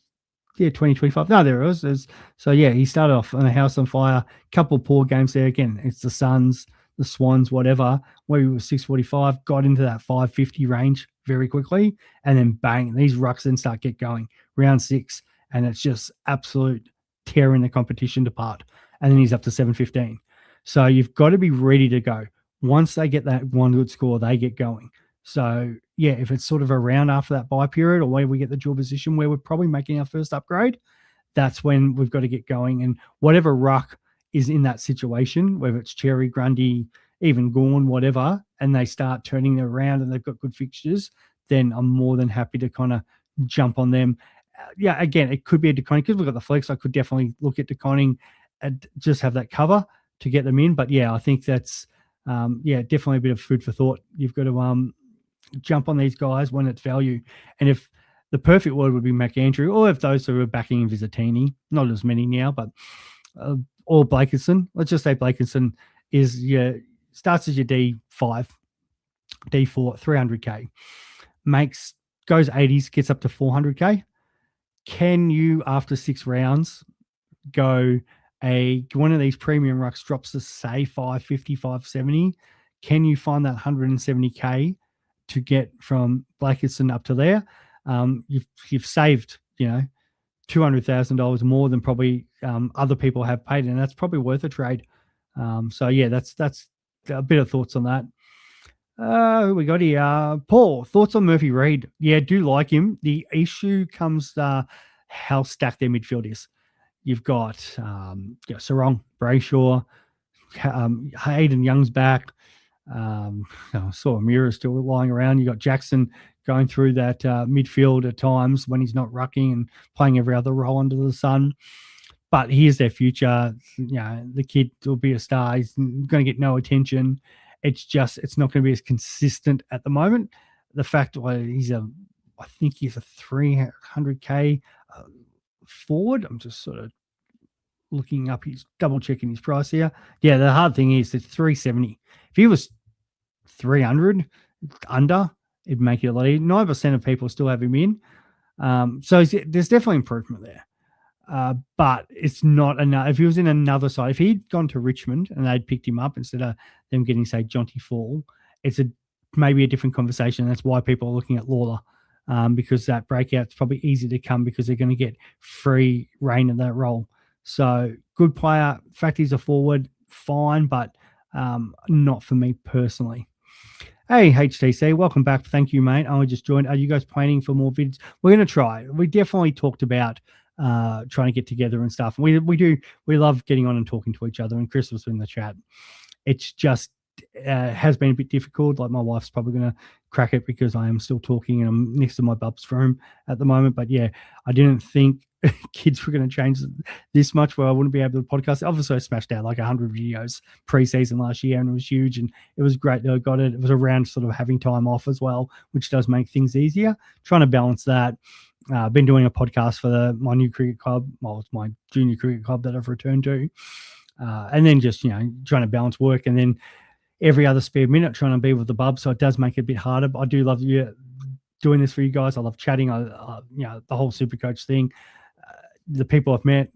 2025. No, there it was. So he started off on a house on fire. Couple of poor games there. Again, it's the Suns, the Swans, whatever. Where he was 645, got into that 550 range very quickly, and then bang, these rucks then get going. Round 6, and it's just absolute tearing the competition apart. And then he's up to 715. So you've got to be ready to go. Once they get that one good score, they get going. So, if it's sort of around after that buy period or where we get the dual position where we're probably making our first upgrade, that's when we've got to get going. And whatever ruck is in that situation, whether it's Cherry, Grundy, even Gawn, whatever, and they start turning them around and they've got good fixtures, then I'm more than happy to kind of jump on them. Again, it could be a DeConning because we've got the flex. I could definitely look at DeConning and just have that cover to get them in. But I think that's definitely a bit of food for thought. You've got to jump on these guys when it's value. And if the perfect word would be McAndrew, or if those who are backing in Visitini, not as many now, but or Blakeson. Let's just say Blakeson starts as your D5, D4, 300k, goes 80s, gets up to 400k. Can you, after 6 rounds, go one of these premium rucks drops to say 550, 570? Can you find that 170k to get from Blakeson up to there? You've saved, $200,000 more than probably other people have paid, and that's probably worth a trade. So yeah, that's a bit of thoughts on that. Who we got here? Paul, thoughts on Murphy Reid? Yeah, do like him. The issue comes how stacked their midfield is. You've got Sarong, Brayshaw, Hayden Young's back. I saw Amira still lying around. You got Jackson going through that midfield at times when he's not rucking and playing every other role under the sun. But here's their future. The kid will be a star. He's going to get no attention. It's not going to be as consistent at the moment. The fact I think he's a 300k forward. I'm just sort of looking up, he's double checking his price here. Yeah, the hard thing is it's 370. If he was 300 under, it'd make it a lot easier. 9% of people still have him in. So there's definitely improvement there. But it's not enough. If he was in another side, if he'd gone to Richmond and they'd picked him up instead of them getting, say, Jonty Fall, it's maybe a different conversation. That's why people are looking at Lawler, because that breakout's probably easy to come because they're going to get free reign of that role. So good player. In fact, he's a forward, fine, but not for me personally. Hey, HTC, welcome back. Thank you, mate. I just joined. Are you guys planning for more vids? We're going to try. We definitely talked about trying to get together and stuff. We love getting on and talking to each other, and Chris was in the chat. It's just has been a bit difficult. Like, my wife's probably going to crack it because I am still talking and I'm next to my bub's room at the moment. But yeah, I didn't think kids were going to change this much where I wouldn't be able to podcast. Obviously, I smashed out like 100 videos pre-season last year, and it was huge, and it was great that I got it. It was around sort of having time off as well, which does make things easier. Trying to balance that. I've been doing a podcast for my new cricket club. Well, it's my junior cricket club that I've returned to. And then just, trying to balance work, and then every other spare minute trying to be with the bub. So it does make it a bit harder. But I do love doing this for you guys. I love chatting. The whole Supercoach thing. The people I've met,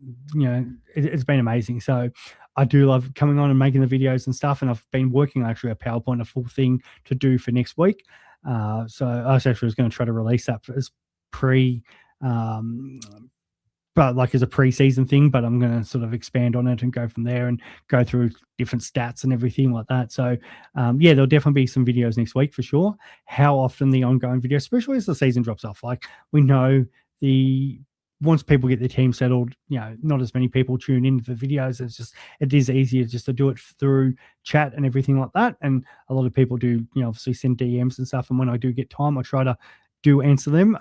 it's been amazing. So I do love coming on and making the videos and stuff. And I've been working actually a PowerPoint, a full thing to do for next week. So I actually was going to try to release that as but like as a pre-season thing, but I'm going to sort of expand on it and go from there and go through different stats and everything like that. So there'll definitely be some videos next week for sure. How often the ongoing video, especially as the season drops off, like we know once people get their team settled, not as many people tune in for videos. It is easier just to do it through chat and everything like that. And a lot of people do, obviously send DMs and stuff. And when I do get time, I try to answer them.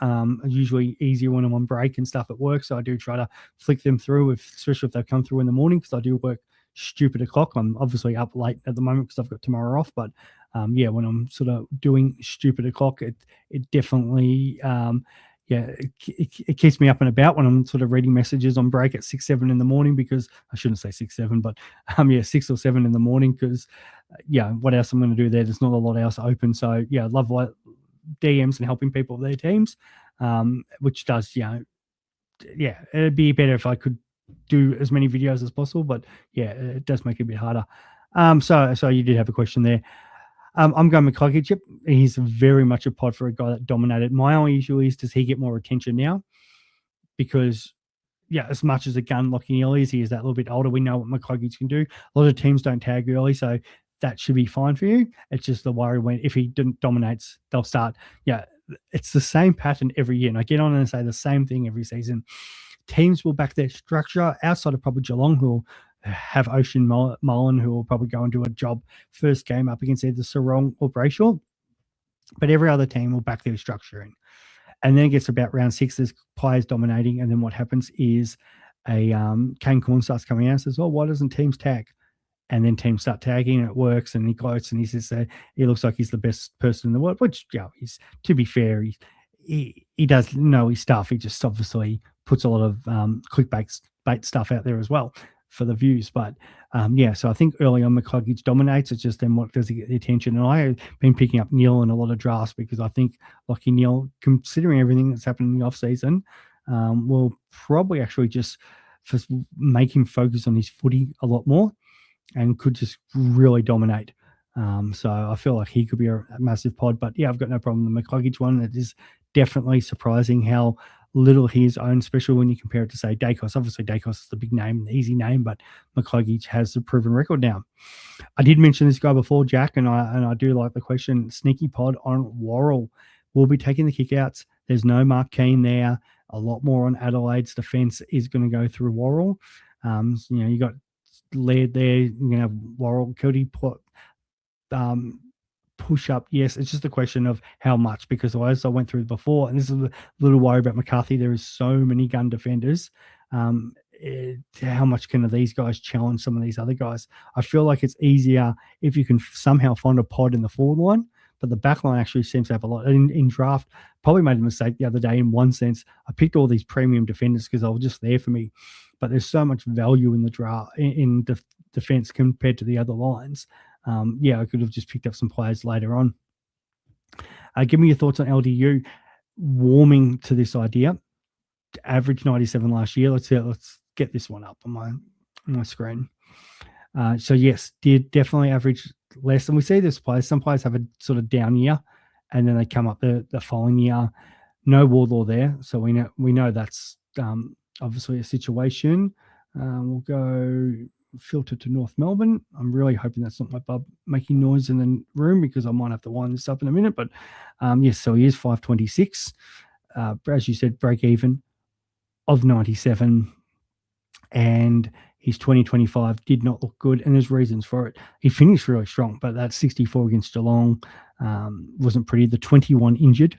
Usually easier when I'm on break and stuff at work. So I do try to flick them through, especially if they come through in the morning, because I do work stupid o'clock. I'm obviously up late at the moment because I've got tomorrow off. But when I'm sort of doing stupid o'clock, it definitely it keeps me up and about when I'm sort of reading messages on break at 6, 7 in the morning, because I shouldn't say 6, 7, but 6 or 7 in the morning, because what else I'm going to do there? There's not a lot else open. So I love DMs and helping people with their teams, which does, it'd be better if I could do as many videos as possible, but it does make it a bit harder. So you did have a question there. I'm going McCarthy chip. He's very much a pod for a guy that dominated. My only issue is, does he get more attention now? Because as much as a gun locking early, he is that little bit older. We know what McCarthy can do. A lot of teams don't tag early, so that should be fine for you. It's just the worry if he dominates, they'll start. It's the same pattern every year. And I get on and say the same thing every season. Teams will back their structure outside of probably Geelong, who will have Ocean Mullen, who will probably go and do a job first game up against either Sarong or Brayshaw. But every other team will back their structure in. And then it gets about round 6, there's players dominating. And then what happens is Kane Corn starts coming out and says, why doesn't teams tag? And then teams start tagging, and it works, and he gloats, and he says he looks like he's the best person in the world, which, he's, to be fair, he does know his stuff. He just obviously puts a lot of clickbait stuff out there as well for the views. But so I think early on McCluggage dominates. It's just then what does he get the attention? And I have been picking up Neil in a lot of drafts because I think Lachie Neale, considering everything that's happened in the off season, will probably actually just make him focus on his footy a lot more and could just really dominate. So I feel like he could be a massive pod. But yeah, I've got no problem with the McCluggage one. It is definitely surprising how little he is owned, especially when you compare it to, say, Dacos. Obviously, Dacos is the big name, the easy name, but McCluggage has a proven record now. I did mention this guy before, Jack, and I do like the question. Sneaky pod on Worrell. We'll be taking the kickouts. There's no Mark Keane there. A lot more on Adelaide's defence is going to go through Worrell. You got Laird there. You're going to have Worrell, Kilty, push up. Yes, it's just a question of how much, because as I went through before, and this is a little worry about McCarthy, there is so many gun defenders. How much can these guys challenge some of these other guys? I feel like it's easier if you can somehow find a pod in the forward line, but the back line actually seems to have a lot. In draft, probably made a mistake the other day in one sense. I picked all these premium defenders because they were just there for me, but there's so much value in the draft in defense compared to the other lines. I could have just picked up some players later on. Give me your thoughts on LDU. Warming to this idea. Average 97 last year. Let's get this one up on my screen. So yes, did definitely average less. And we see this players. Some players have a sort of down year, and then they come up the following year. No Wardlaw there, so we know that's obviously a situation. We'll go filter to North Melbourne. I'm really hoping that's not my bub making noise in the room, because I might have to wind this up in a minute. But yes, so he is 526. As you said, break even of 97, and his 2025 did not look good, and there's reasons for it. He finished really strong, but that 64 against Geelong wasn't pretty. The 21 injured,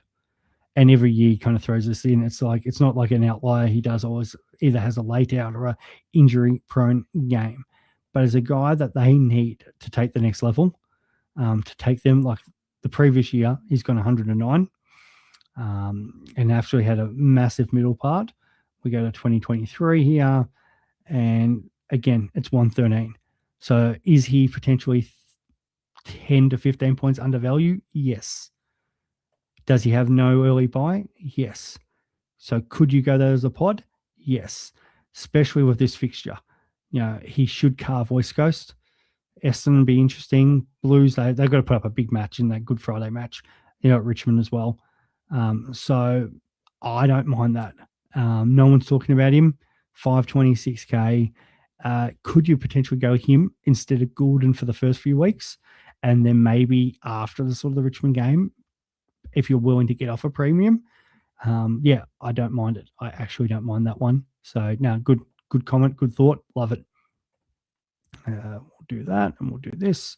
and every year he kind of throws this in. It's not like an outlier. He does always either has a late out or a injury-prone game. But as a guy that they need to take the next level, to take them, like the previous year, he's gone 109, and actually had a massive middle part. We go to 2023 here, and again, it's 113. So is he potentially 10 to 15 points undervalued? Yes. Does he have no early buy? Yes. So could you go there as a pod? Yes. Especially with this fixture. He should carve West Coast. Essendon be interesting. Blues, they've got to put up a big match in that Good Friday match. At Richmond as well. So I don't mind that. No one's talking about him. 526K. Could you potentially go him instead of Goulden for the first few weeks? And then maybe after the sort of the Richmond game, if you're willing to get off a premium, I don't mind it. I actually don't mind that one. So, no, good comment, good thought. Love it. We'll do that, and we'll do this.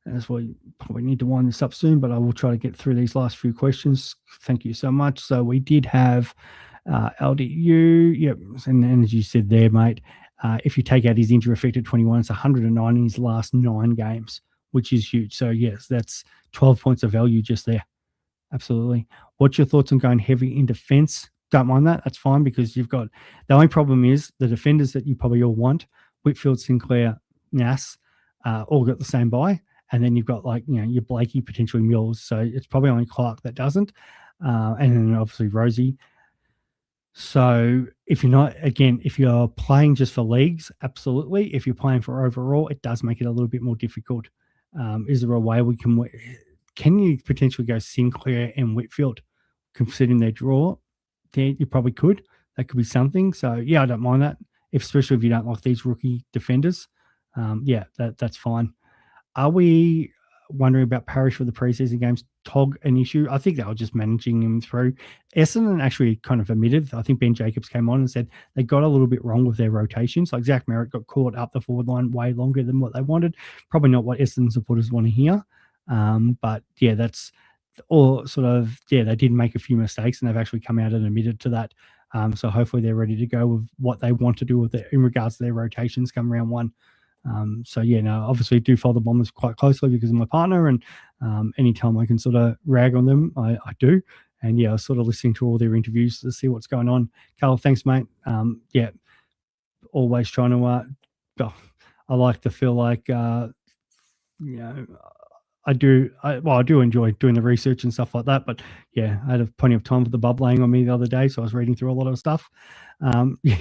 As we probably need to wind this up soon, but I will try to get through these last few questions. Thank you so much. So we did have LDU. Yep. And as you said there, mate, if you take out his injury-affected 21, it's 109 in his last 9 games, which is huge. So, yes, that's 12 points of value just there. Absolutely. What's your thoughts on going heavy in defence? Don't mind that. That's fine, because you've got – the only problem is the defenders that you probably all want, Whitfield, Sinclair, Nass, all got the same buy. And then you've got your Blakey, potentially Mills. So it's probably only Clark that doesn't. And then obviously Rosie. So if you're playing just for leagues, absolutely. If you're playing for overall, it does make it a little bit more difficult. Is there a way can you potentially go Sinclair and Whitfield, considering their draw? There, you probably could. That could be something. So yeah, I don't mind that. Especially if you don't like these rookie defenders. That's fine. Are we wondering about Parrish for the preseason games? Tog an issue? I think they were just managing him through. Essendon actually kind of admitted, I think Ben Jacobs came on and said they got a little bit wrong with their rotations. Like Zach Merritt got caught up the forward line way longer than what they wanted. Probably not what Essendon supporters want to hear. But yeah, that's all sort of, they did make a few mistakes, and they've actually come out and admitted to that. So hopefully they're ready to go with what they want to do with it in regards to their rotations come round 1. Obviously do follow the Bombers quite closely because of my partner, and anytime I can sort of rag on them, I do. And I was sort of listening to all their interviews to see what's going on. Carl, thanks, mate. Always trying to. I like to feel like I do enjoy doing the research and stuff like that, but I had plenty of time for the bub laying on me the other day, so I was reading through a lot of stuff.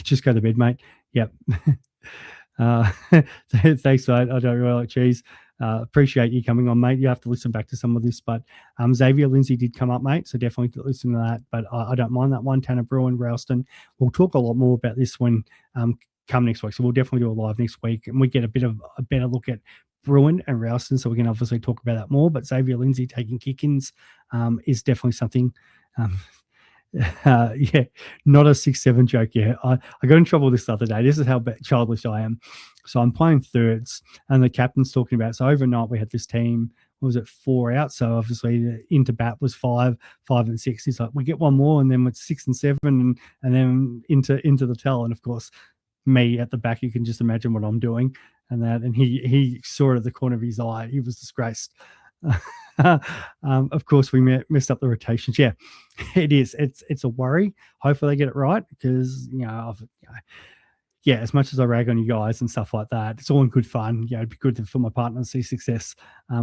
Just go to bed, mate. Yep. Thanks, mate. I don't really like cheese. Appreciate you coming on, mate. You have to listen back to some of this, but Xavier Lindsay did come up, mate, so definitely listen to that. But I don't mind that one. Tanner Bruin, Ralston. We'll talk a lot more about this when come next week. So we'll definitely do a live next week, and we get a better look at Bruin and Ralston, so we can obviously talk about that more. But Xavier Lindsay taking kick-ins is definitely something. Not a 6-7 joke. I got in trouble this other day. This is how childish I am. So I'm playing thirds, and the captain's talking about. So overnight we had this team. What was it, 4 out? So obviously the into bat was 5, 5 and 6. He's like, we get one more, and then it's 6 and 7, and then into the tell. And of course, me at the back, you can just imagine what I'm doing. And he saw it at the corner of his eye. He was disgraced. Of course, we messed up the rotations. Yeah, it is. It's a worry. Hopefully they get it right, because as much as I rag on you guys and stuff like that, it's all in good fun. It'd be good for my partner to see success.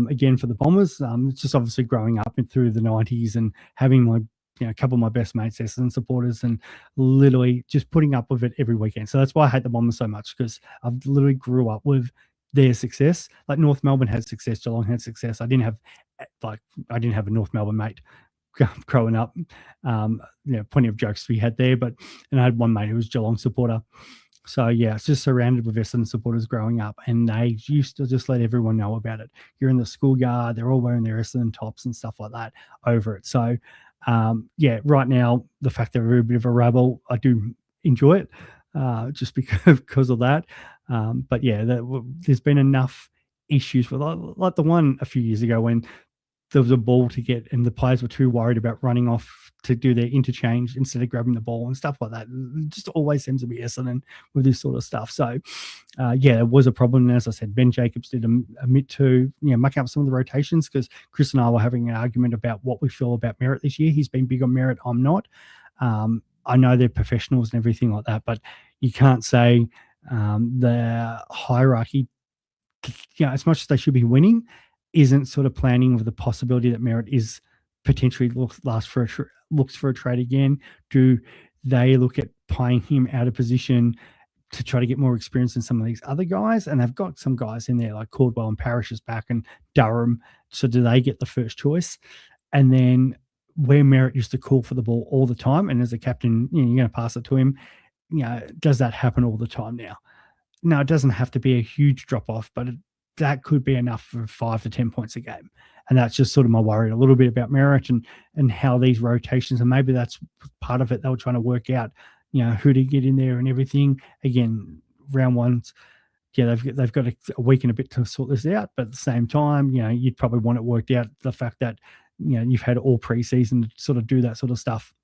Again, for the Bombers, it's just obviously growing up through the 90s and having my a couple of my best mates, Essendon supporters, and literally just putting up with it every weekend. So that's why I hate the Bombers so much, because I've literally grew up with their success. Like North Melbourne had success, Geelong had success. I didn't have a North Melbourne mate growing up. Plenty of jokes we had there, and I had one mate who was Geelong supporter. So it's just surrounded with Essendon supporters growing up, and they used to just let everyone know about it. You're in the schoolyard, they're all wearing their Essendon tops and stuff like that over it. So right now, the fact that we're a bit of a rebel, I do enjoy it, just because of that. There's been enough issues with like the one a few years ago when there was a ball to get and the players were too worried about running off to do their interchange instead of grabbing the ball and stuff like that. It just always seems to be Essendon with this sort of stuff. So, it was a problem. And as I said, Ben Jacobs did admit to, muck up some of the rotations, because Chris and I were having an argument about what we feel about Merritt this year. He's been big on Merritt. I'm not. I know they're professionals and everything like that, but you can't say the hierarchy, as much as they should be winning, isn't sort of planning with the possibility that Merritt is potentially looks for a trade again. Do they look at playing him out of position to try to get more experience than some of these other guys? And they've got some guys in there like Caldwell and Parrish is back, and Durham. So do they get the first choice? And then where Merritt used to call for the ball all the time, and as a captain, you're going to pass it to him. Does that happen all the time now? No, it doesn't have to be a huge drop off, but that could be enough for 5 to 10 points a game. And that's just sort of my worry a little bit about Merritt and how these rotations, and maybe that's part of it. They were trying to work out, who to get in there and everything. Again, round ones, they've got a week and a bit to sort this out. But at the same time, you'd probably want it worked out, the fact that, you've had all preseason to sort of do that sort of stuff.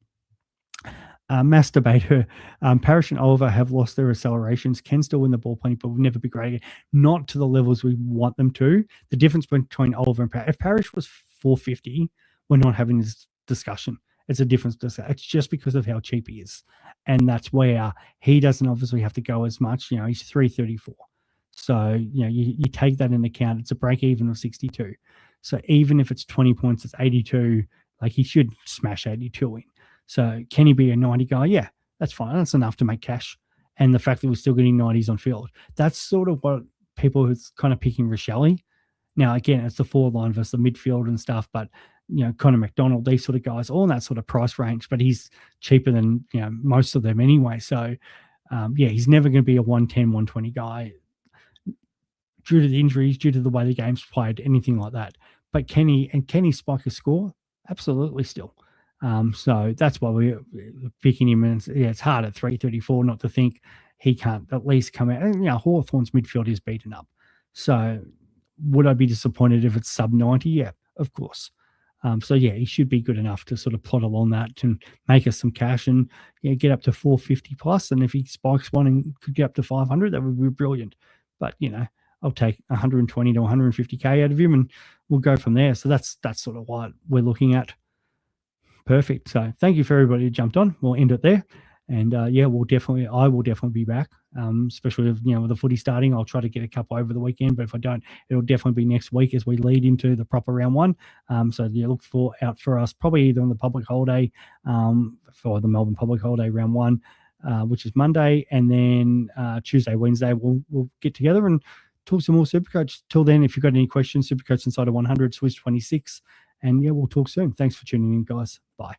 Masturbator, Parrish and Oliver have lost their accelerations, can still win the ball plenty, but will never be great again. Not to the levels we want them to. The difference between Oliver and Parrish, if Parrish was 450, we're not having this discussion. It's a difference. It's just because of how cheap he is. And that's where he doesn't obviously have to go as much. He's 334. So, you take that into account. It's a break even of 62. So even if it's 20 points, it's 82. Like, he should smash 82 in. So can he be a 90 guy? Yeah, that's fine. That's enough to make cash. And the fact that we're still getting 90s on field, that's sort of what people who's kind of picking Rochelle. Now, again, it's the forward line versus the midfield and stuff, but, Connor McDonald, these sort of guys, all in that sort of price range, but he's cheaper than, most of them anyway. So, he's never going to be a 110, 120 guy due to the injuries, due to the way the game's played, anything like that. But can he spike a score? Absolutely still. So that's why we're picking him. And it's hard at 334 not to think he can't at least come out. And, Hawthorn's midfield is beaten up. So would I be disappointed if it's sub 90? Yeah, of course. He should be good enough to sort of plot along that to make us some cash and get up to 450 plus. And if he spikes one and could get up to 500, that would be brilliant. But, I'll take 120 to 150K out of him and we'll go from there. So that's sort of what we're looking at. Perfect. So thank you for everybody who jumped on. We'll end it there. And I will definitely be back, especially with the footy starting. I'll try to get a couple over the weekend, but if I don't, it'll definitely be next week as we lead into the proper round one. So look out for us probably either on the public holiday, for the Melbourne public holiday round one, which is Monday, and then Tuesday, Wednesday we'll get together and talk some more Supercoach. Till then, if you've got any questions, Supercoach Insider 100, Swiz 26, and we'll talk soon. Thanks for tuning in, guys. Bye.